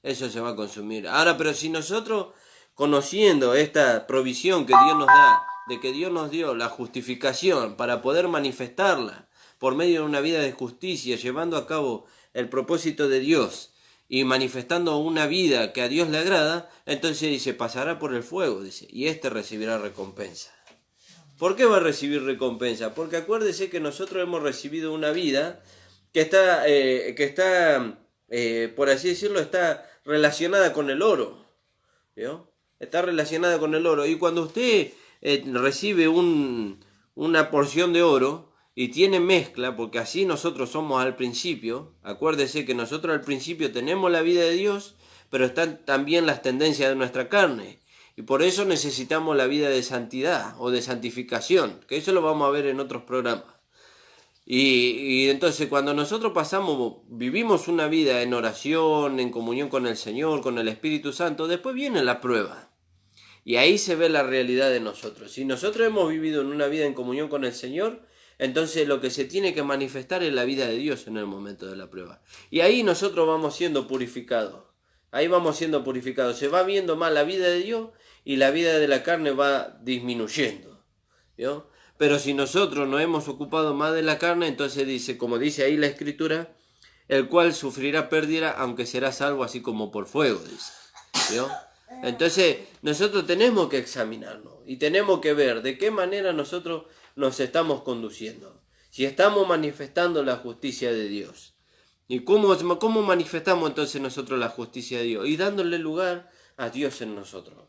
Eso se va a consumir. Ahora, pero si nosotros, conociendo esta provisión que Dios nos da, de que Dios nos dio la justificación para poder manifestarla por medio de una vida de justicia, llevando a cabo el propósito de Dios y manifestando una vida que a Dios le agrada, entonces dice, pasará por el fuego, dice, y éste recibirá recompensa. ¿Por qué va a recibir recompensa? Porque acuérdese que nosotros hemos recibido una vida que está por así decirlo, está relacionada con el oro. ¿Vio? Está relacionada con el oro. Y cuando usted recibe una porción de oro y tiene mezcla, porque así nosotros somos al principio, acuérdese que nosotros al principio tenemos la vida de Dios, pero están también las tendencias de nuestra carne. Y por eso necesitamos la vida de santidad o de santificación, que eso lo vamos a ver en otros programas. Y entonces cuando nosotros vivimos una vida en oración, en comunión con el Señor, con el Espíritu Santo, después viene la prueba. Y ahí se ve la realidad de nosotros. Si nosotros hemos vivido en una vida en comunión con el Señor, entonces lo que se tiene que manifestar es la vida de Dios en el momento de la prueba. Y ahí nosotros vamos siendo purificados. Ahí vamos siendo purificados. Se va viendo más la vida de Dios y la vida de la carne va disminuyendo. ¿Vio? Pero si nosotros nos hemos ocupado más de la carne, entonces dice, como dice ahí la Escritura, el cual sufrirá pérdida, aunque será salvo así como por fuego, dice. ¿Vio? Entonces nosotros tenemos que examinarnos y tenemos que ver de qué manera nosotros nos estamos conduciendo. Si estamos manifestando la justicia de Dios. ¿Y cómo manifestamos entonces nosotros la justicia de Dios? Y dándole lugar a Dios en nosotros.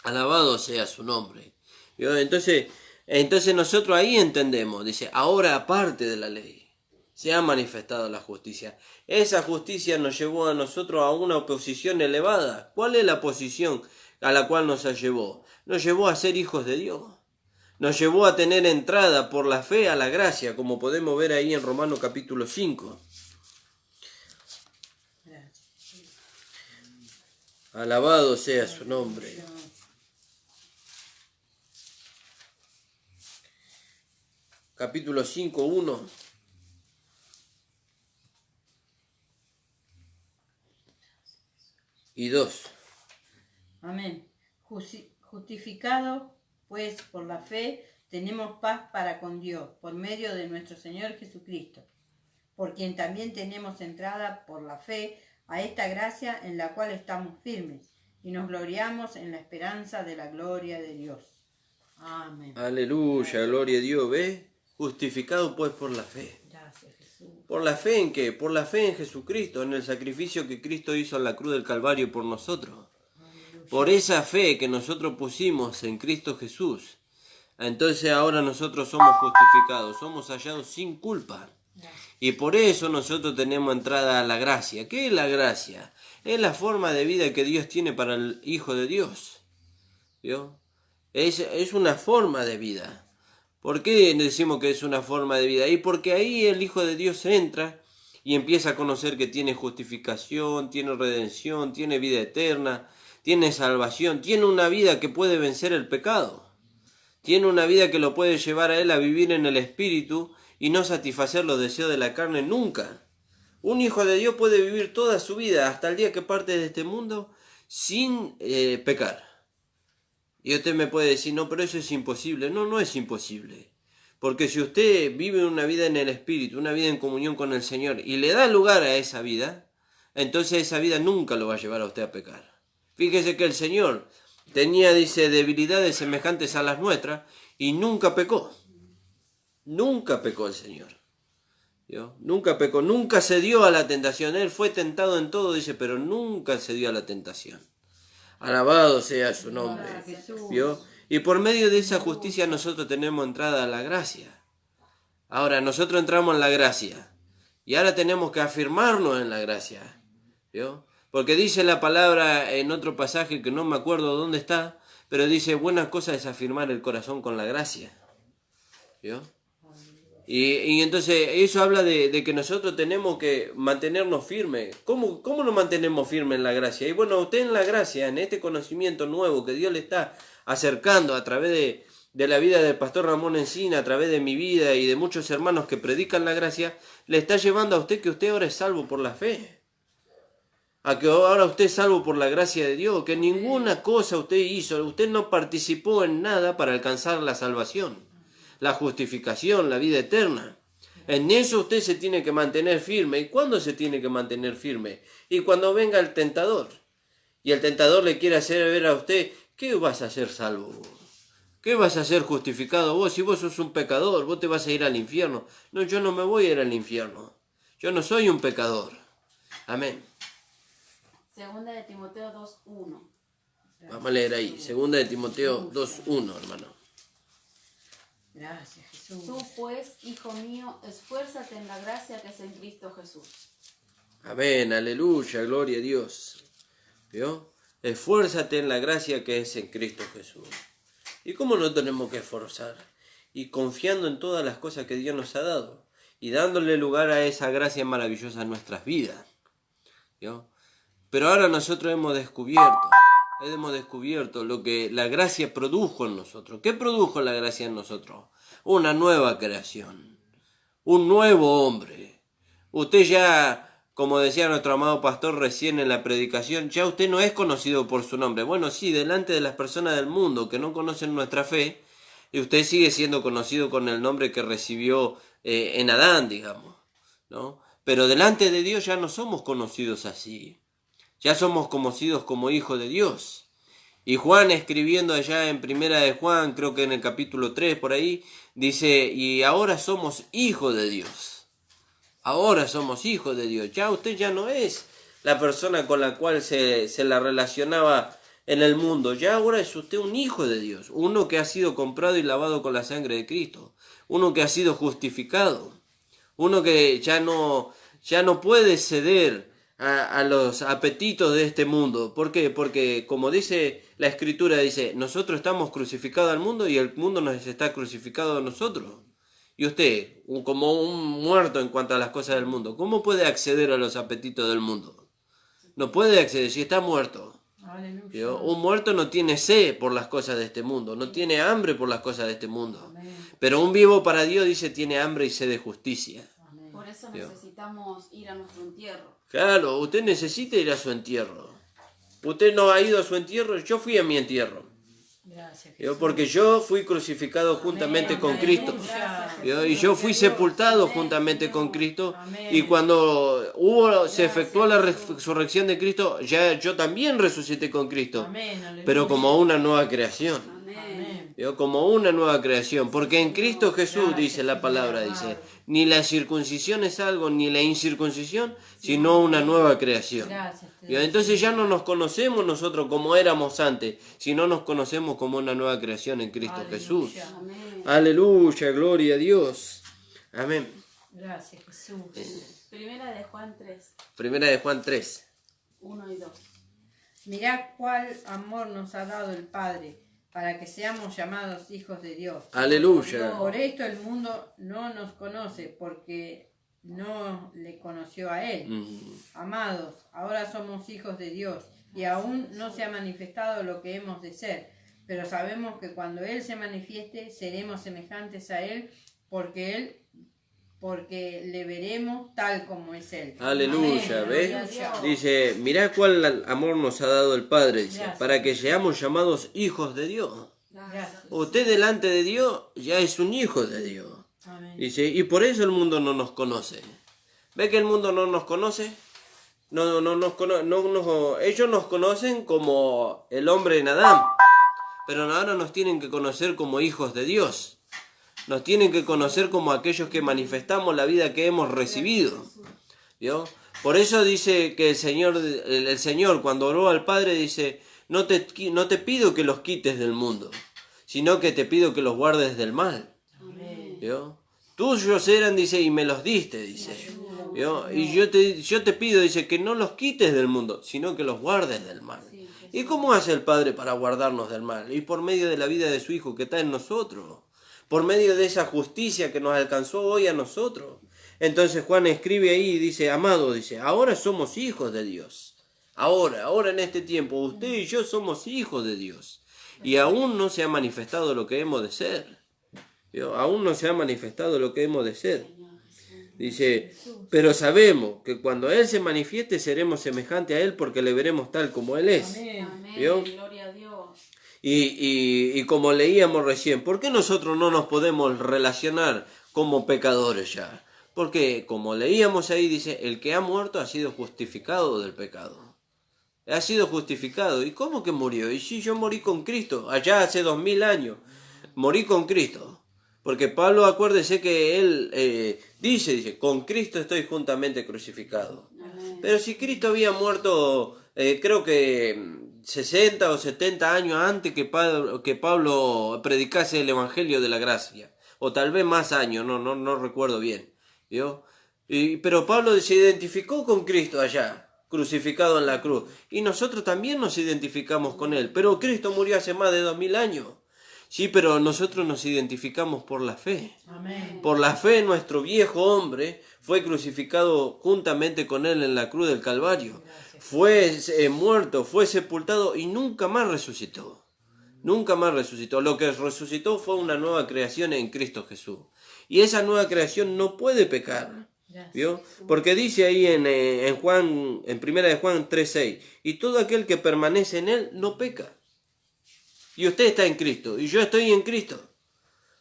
Alabado sea su nombre. Entonces nosotros ahí entendemos, dice, ahora aparte de la ley, se ha manifestado la justicia. Esa justicia nos llevó a nosotros a una posición elevada. ¿Cuál es la posición a la cual nos llevó? Nos llevó a ser hijos de Dios. Nos llevó a tener entrada por la fe a la gracia, como podemos ver ahí en Romanos capítulo 5. Alabado sea su nombre. Capítulo 5, 1. y 2. Amén. Justificado, pues, por la fe, tenemos paz para con Dios, por medio de nuestro Señor Jesucristo, por quien también tenemos entrada por la fe a esta gracia en la cual estamos firmes, y nos gloriamos en la esperanza de la gloria de Dios. Amén. Aleluya, gloria a Dios, ¿ve? Justificado pues por la fe. Gracias, Jesús. ¿Por la fe en qué? Por la fe en Jesucristo, en el sacrificio que Cristo hizo en la cruz del Calvario por nosotros. Por esa fe que nosotros pusimos en Cristo Jesús. Entonces ahora nosotros somos justificados, somos hallados sin culpa. Y por eso nosotros tenemos entrada a la gracia. ¿Qué es la gracia? Es la forma de vida que Dios tiene para el Hijo de Dios. ¿Vio? Es una forma de vida. ¿Por qué decimos que es una forma de vida? Y porque ahí el Hijo de Dios entra y empieza a conocer que tiene justificación, tiene redención, tiene vida eterna, tiene salvación, tiene una vida que puede vencer el pecado. Tiene una vida que lo puede llevar a él a vivir en el Espíritu y no satisfacer los deseos de la carne nunca. Un hijo de Dios puede vivir toda su vida hasta el día que parte de este mundo sin pecar. Y usted me puede decir, no, pero eso es imposible. No, no es imposible. Porque si usted vive una vida en el Espíritu, una vida en comunión con el Señor, y le da lugar a esa vida, entonces esa vida nunca lo va a llevar a usted a pecar. Fíjese que el Señor tenía, dice, debilidades semejantes a las nuestras, y nunca pecó. Nunca pecó el Señor. ¿Vio? Nunca pecó, nunca se dio a la tentación. Él fue tentado en todo, dice, pero nunca se dio a la tentación. Alabado sea su nombre. ¿Vio? Y por medio de esa justicia nosotros tenemos entrada a la gracia. Ahora, nosotros entramos en la gracia. Y ahora tenemos que afirmarnos en la gracia. ¿Vio? Porque dice la palabra en otro pasaje que no me acuerdo dónde está, pero dice, buena cosa es afirmar el corazón con la gracia. ¿Vio? Y entonces eso habla de que nosotros tenemos que mantenernos firmes. ¿Cómo nos mantenemos firmes en la gracia? Y bueno, usted en la gracia, en este conocimiento nuevo que Dios le está acercando a través de la vida del pastor Ramón Encina, a través de mi vida y de muchos hermanos que predican la gracia, le está llevando a usted que usted ahora es salvo por la fe. A que ahora usted es salvo por la gracia de Dios, que ninguna cosa usted hizo, usted no participó en nada para alcanzar la salvación, la justificación, la vida eterna. En eso usted se tiene que mantener firme. ¿Y cuándo se tiene que mantener firme? Y cuando venga el tentador. Y el tentador le quiere hacer ver a usted, ¿qué vas a ser salvo vos? ¿Qué vas a ser justificado vos? Si vos sos un pecador, vos te vas a ir al infierno. No, yo no me voy a ir al infierno. Yo no soy un pecador. Amén. Segunda de Timoteo 2:1. Vamos a leer ahí. Segunda de Timoteo 2:1, hermano. Gracias, Jesús. Tú pues, hijo mío, esfuérzate en la gracia que es en Cristo Jesús. Amén, aleluya, gloria a Dios. ¿Vio? Esfuérzate en la gracia que es en Cristo Jesús. ¿Y cómo no tenemos que esforzar? Y confiando en todas las cosas que Dios nos ha dado. Y dándole lugar a esa gracia maravillosa en nuestras vidas. ¿Vio? Pero ahora nosotros hemos descubierto lo que la gracia produjo en nosotros. ¿Qué produjo la gracia en nosotros? Una nueva creación. Un nuevo hombre. Usted ya, como decía nuestro amado pastor recién en la predicación, ya usted no es conocido por su nombre. Bueno, sí, delante de las personas del mundo que no conocen nuestra fe, y usted sigue siendo conocido con el nombre que recibió en Adán, digamos, ¿no? Pero delante de Dios ya no somos conocidos así. Ya somos conocidos como hijos de Dios. Y Juan, escribiendo allá en Primera de Juan, creo que en el capítulo 3, por ahí, dice, y ahora somos hijos de Dios. Ahora somos hijos de Dios. Ya usted ya no es la persona con la cual se la relacionaba en el mundo. Ya ahora es usted un hijo de Dios. Uno que ha sido comprado y lavado con la sangre de Cristo. Uno que ha sido justificado. Uno que ya no puede ceder a los apetitos de este mundo. ¿Por qué? Porque como dice la Escritura, dice, nosotros estamos crucificados al mundo y el mundo nos está crucificado a nosotros. Y usted, como un muerto en cuanto a las cosas del mundo, ¿cómo puede acceder a los apetitos del mundo? No puede acceder si está muerto. Aleluya. Un muerto no tiene sed por las cosas de este mundo, no tiene hambre por las cosas de este mundo. Pero un vivo para Dios, dice, tiene hambre y sed de justicia. Por eso necesitamos ir a nuestro entierro. Claro, usted necesita ir a su entierro. Usted no ha ido a su entierro, yo fui a mi entierro. Gracias, ¿Vio? Jesús. Porque yo fui crucificado juntamente con Cristo. ¿Vio? Y yo fui sepultado juntamente con Cristo. Y cuando se efectuó la resurrección de Cristo, ya yo también resucité con Cristo. Amén, aleluya. Pero como una nueva creación. Amén. ¿Vio? Como una nueva creación. Porque en Cristo Jesús, dice la palabra, dice, ni la circuncisión es algo, ni la incircuncisión, sino una nueva creación. Gracias. ¿Vio? Entonces ya no nos conocemos nosotros como éramos antes, sino nos conocemos como una nueva creación en Cristo Aleluya. Jesús. Amén. Aleluya, gloria a Dios. Amén. Gracias, Jesús. Primera de Juan 3, Primera de Juan 3. 1 y 2. Mirad cuál amor nos ha dado el Padre, para que seamos llamados hijos de Dios. Aleluya. Por esto el mundo no nos conoce, porque no le conoció a Él. Amados, ahora somos hijos de Dios, y aún no se ha manifestado lo que hemos de ser, pero sabemos que cuando Él se manifieste, seremos semejantes a Él, porque le veremos tal como es Él. Aleluya, Amén. ¿ves? Gloria a Dios. Dice, mirá cuál amor nos ha dado el Padre, dice, Gracias. para que seamos llamados hijos de Dios. Gracias. Usted delante de Dios ya es un hijo de Dios. Amén. Dice, y por eso el mundo no nos conoce. ¿Ve que el mundo no nos conoce? Ellos nos conocen como el hombre en Adán, pero ahora nos tienen que conocer como hijos de Dios. Nos tienen que conocer como aquellos que manifestamos la vida que hemos recibido. ¿Vio? Por eso dice que el Señor cuando oró al Padre dice, no te pido que los quites del mundo, sino que te pido que los guardes del mal. ¿Vio? Tuyos eran, dice, y me los diste, dice. ¿Vio? Y yo te pido, dice, que no los quites del mundo, sino que los guardes del mal. ¿Y cómo hace el Padre para guardarnos del mal? Y por medio de la vida de su Hijo que está en nosotros. Por medio de esa justicia que nos alcanzó hoy a nosotros. Entonces Juan escribe ahí y dice, amado, dice, ahora somos hijos de Dios. Ahora en este tiempo, usted y yo somos hijos de Dios. Y aún no se ha manifestado lo que hemos de ser. ¿Vio? Aún no se ha manifestado lo que hemos de ser. Dice, pero sabemos que cuando Él se manifieste seremos semejantes a Él porque le veremos tal como Él es. Amén. ¿Vio? Gloria a Dios. Y como leíamos recién, ¿por qué nosotros no nos podemos relacionar como pecadores ya? Porque como leíamos ahí, dice, el que ha muerto ha sido justificado del pecado. Ha sido justificado. ¿Y cómo que murió? Y si yo morí con Cristo, allá hace 2000 años, morí con Cristo. Porque Pablo, acuérdese que él dice, con Cristo estoy juntamente crucificado. Amén. Pero si Cristo había muerto, creo que 60 o 70 años antes que Pablo predicase el Evangelio de la Gracia, o tal vez más años, no recuerdo bien, ¿vio? Pero Pablo se identificó con Cristo allá, crucificado en la cruz, y nosotros también nos identificamos con Él, pero Cristo murió hace más de 2000 años. Sí, pero nosotros nos identificamos por la fe. Amén. Por la fe nuestro viejo hombre fue crucificado juntamente con Él en la cruz del Calvario. Fue muerto, fue sepultado y nunca más resucitó. Nunca más resucitó. Lo que resucitó fue una nueva creación en Cristo Jesús. Y esa nueva creación no puede pecar. ¿Vio? Porque dice ahí en 1 de Juan 3:6, y todo aquel que permanece en Él no peca. Y usted está en Cristo, y yo estoy en Cristo,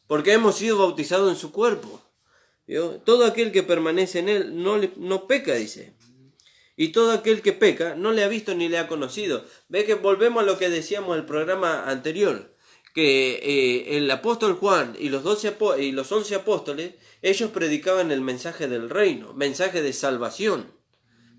porque hemos sido bautizados en su cuerpo. ¿Vio? Todo aquel que permanece en Él no peca, dice. Y todo aquel que peca no le ha visto ni le ha conocido. Ve que volvemos a lo que decíamos en el programa anterior, que el apóstol Juan y los 11 apóstoles, ellos predicaban el mensaje del reino, mensaje de salvación.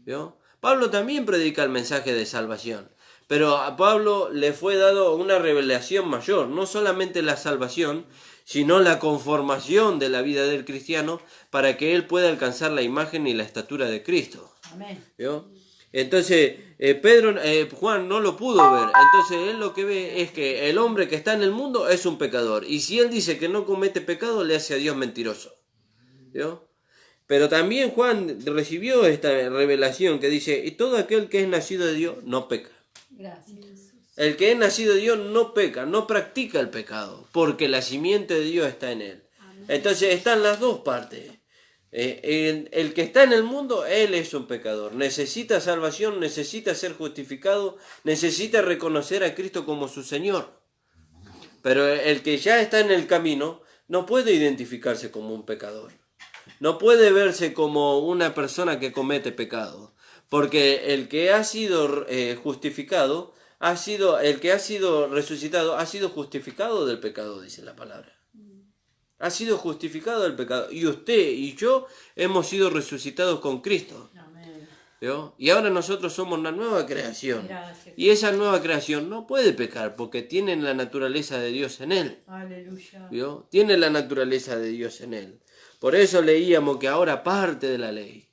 ¿Vio? Pablo también predica el mensaje de salvación. Pero a Pablo le fue dado una revelación mayor, no solamente la salvación, sino la conformación de la vida del cristiano para que él pueda alcanzar la imagen y la estatura de Cristo. Amén. ¿Vio? Entonces, Juan no lo pudo ver. Entonces, él lo que ve es que el hombre que está en el mundo es un pecador. Y si él dice que no comete pecado, le hace a Dios mentiroso. ¿Vio? Pero también Juan recibió esta revelación que dice, y todo aquel que es nacido de Dios no peca. Gracias. El que es nacido de Dios no peca, no practica el pecado, porque la simiente de Dios está en él. Entonces están las dos partes. El que está en el mundo, él es un pecador. Necesita salvación, necesita ser justificado, necesita reconocer a Cristo como su Señor. Pero el que ya está en el camino no puede identificarse como un pecador. No puede verse como una persona que comete pecado. Porque el que ha sido justificado, el que ha sido resucitado, ha sido justificado del pecado, dice la palabra. Ha sido justificado del pecado. Y usted y yo hemos sido resucitados con Cristo. Amén. ¿Vio? Y ahora nosotros somos una nueva creación. Gracias. Y esa nueva creación no puede pecar porque tiene la naturaleza de Dios en él. Aleluya. ¿Vio? Tiene la naturaleza de Dios en él. Por eso leíamos que ahora parte de la ley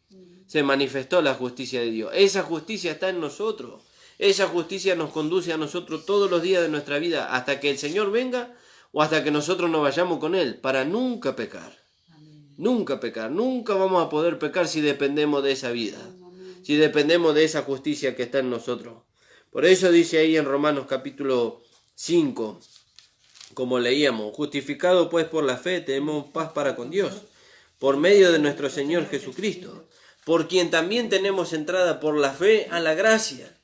se manifestó la justicia de Dios. Esa justicia está en nosotros. Esa justicia nos conduce a nosotros todos los días de nuestra vida hasta que el Señor venga o hasta que nosotros nos vayamos con Él, para nunca pecar. Nunca pecar. Nunca vamos a poder pecar si dependemos de esa vida. Si dependemos de esa justicia que está en nosotros. Por eso dice ahí en Romanos capítulo 5, como leíamos, justificado pues por la fe tenemos paz para con Dios, por medio de nuestro Señor Jesucristo, por quien también tenemos entrada por la fe a la gracia.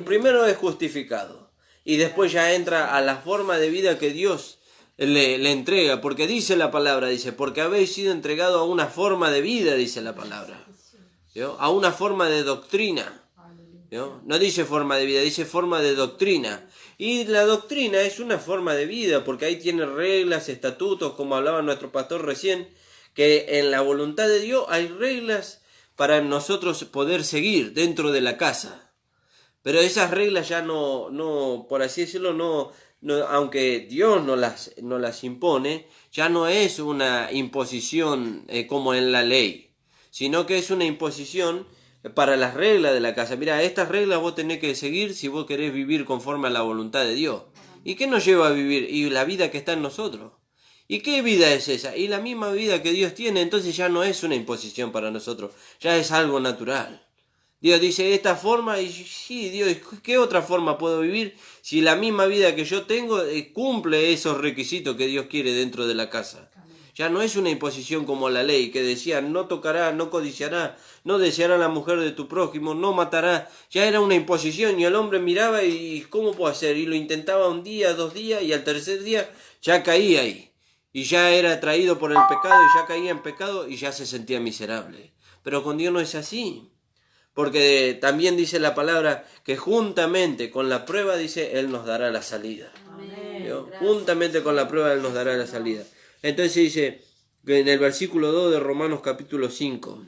Primero es justificado y después ya entra a la forma de vida que Dios le entrega, porque dice la palabra, dice, porque habéis sido entregado a una forma de vida, dice la palabra, ¿vio? A una forma de doctrina, ¿vio? No dice forma de vida, dice forma de doctrina. Y la doctrina es una forma de vida, porque ahí tiene reglas, estatutos, como hablaba nuestro pastor recién, que en la voluntad de Dios hay reglas para nosotros poder seguir dentro de la casa. Pero esas reglas ya no, por así decirlo, no, aunque Dios no las impone, ya no es una imposición como en la ley, sino que es una imposición para las reglas de la casa. Mira, estas reglas vos tenés que seguir si vos querés vivir conforme a la voluntad de Dios. ¿Y qué nos lleva a vivir? Y la vida que está en nosotros. ¿Y qué vida es esa? Y la misma vida que Dios tiene, entonces ya no es una imposición para nosotros, ya es algo natural. Dios dice esta forma, y sí, Dios, ¿qué otra forma puedo vivir si la misma vida que yo tengo cumple esos requisitos que Dios quiere dentro de la casa? Ya no es una imposición como la ley, que decía no tocará, no codiciará, no deseará la mujer de tu prójimo, no matará. Ya era una imposición y el hombre miraba y ¿cómo puedo hacer? Y lo intentaba un día, 2 días y al tercer día ya caía ahí. Y ya era atraído por el pecado y ya caía en pecado y ya se sentía miserable. Pero con Dios no es así. Porque también dice la palabra que juntamente con la prueba, dice, Él nos dará la salida. Juntamente con la prueba, Él nos dará la salida. Entonces dice que en el versículo 2 de Romanos capítulo 5.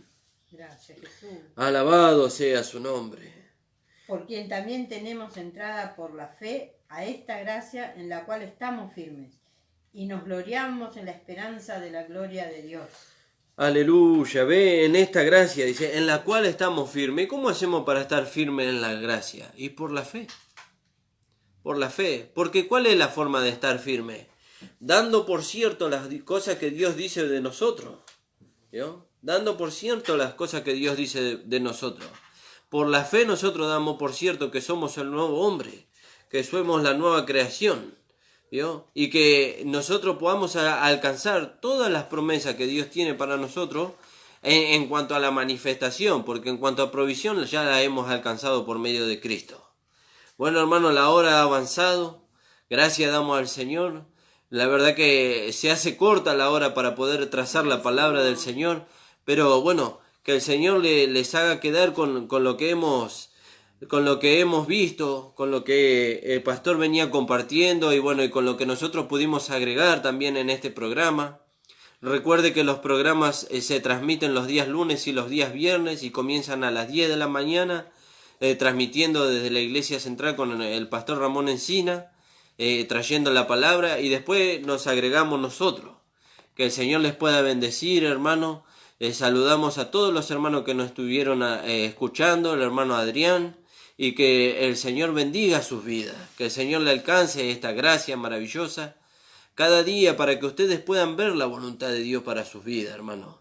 Gracias, Jesús. Alabado sea su nombre. Por quien también tenemos entrada por la fe a esta gracia en la cual estamos firmes y nos gloriamos en la esperanza de la gloria de Dios. Aleluya, ve en esta gracia, dice, en la cual estamos firmes. ¿Y cómo hacemos para estar firmes en la gracia? Y por la fe. Por la fe. Porque ¿cuál es la forma de estar firme? Dando por cierto las cosas que Dios dice de nosotros. ¿Vio? Dando por cierto las cosas que Dios dice de nosotros. Por la fe nosotros damos por cierto que somos el nuevo hombre, que somos la nueva creación. ¿Vio? Y que nosotros podamos alcanzar todas las promesas que Dios tiene para nosotros en cuanto a la manifestación, porque en cuanto a provisión ya la hemos alcanzado por medio de Cristo. Bueno, hermano, la hora ha avanzado, gracias damos al Señor. La verdad que se hace corta la hora para poder trazar la palabra del Señor, pero bueno, que el Señor les haga quedar con lo que hemos visto, con lo que el pastor venía compartiendo y bueno, y con lo que nosotros pudimos agregar también en este programa. Recuerde que los programas se transmiten los días lunes y los días viernes y comienzan a las 10 de la mañana, transmitiendo desde la iglesia central con el pastor Ramón Encina, trayendo la palabra y después nos agregamos nosotros. Que el Señor les pueda bendecir, hermano. Saludamos a todos los hermanos que nos estuvieron escuchando, el hermano Adrián, y que el Señor bendiga sus vidas, que el Señor le alcance esta gracia maravillosa cada día para que ustedes puedan ver la voluntad de Dios para sus vidas, hermanos.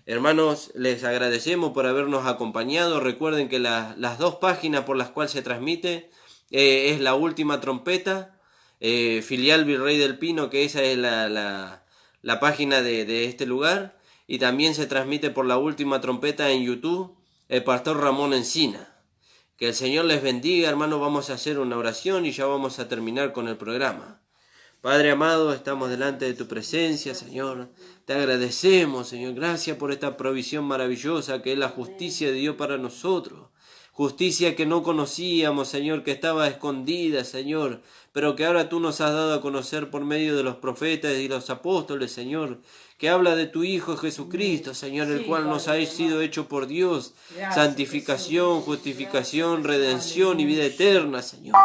Hermanos, les agradecemos por habernos acompañado. Recuerden que las 2 páginas por las cuales se transmite es La Última Trompeta, filial Virrey del Pino, que esa es la página de este lugar. y también se transmite por La Última Trompeta en YouTube, el pastor Ramón Encina. Que el Señor les bendiga, hermanos. Vamos a hacer una oración y ya vamos a terminar con el programa. Padre amado, estamos delante de tu presencia, Señor. Te agradecemos, Señor. Gracias por esta provisión maravillosa que es la justicia de Dios para nosotros. Justicia que no conocíamos, Señor, que estaba escondida, Señor, pero que ahora tú nos has dado a conocer por medio de los profetas y los apóstoles, Señor, que habla de tu Hijo Jesucristo, Señor, el cual nos ha sido hecho por Dios. Santificación, justificación, redención y vida eterna, Señor.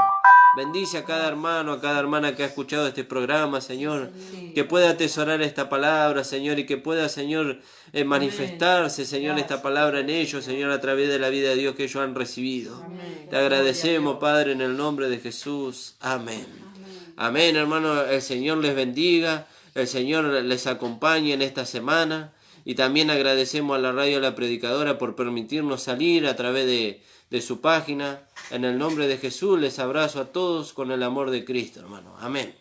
Bendice a cada hermano, a cada hermana que ha escuchado este programa, Señor, que pueda atesorar esta palabra, Señor, y que pueda, Señor, manifestarse, Señor, esta palabra en ellos, Señor, a través de la vida de Dios que ellos han recibido. Te agradecemos, Padre, en el nombre de Jesús. Amén. Amén, hermano. El Señor les bendiga, el Señor les acompañe en esta semana, y también agradecemos a la Radio La Predicadora por permitirnos salir a través de su página. En el nombre de Jesús les abrazo a todos con el amor de Cristo, hermano. Amén.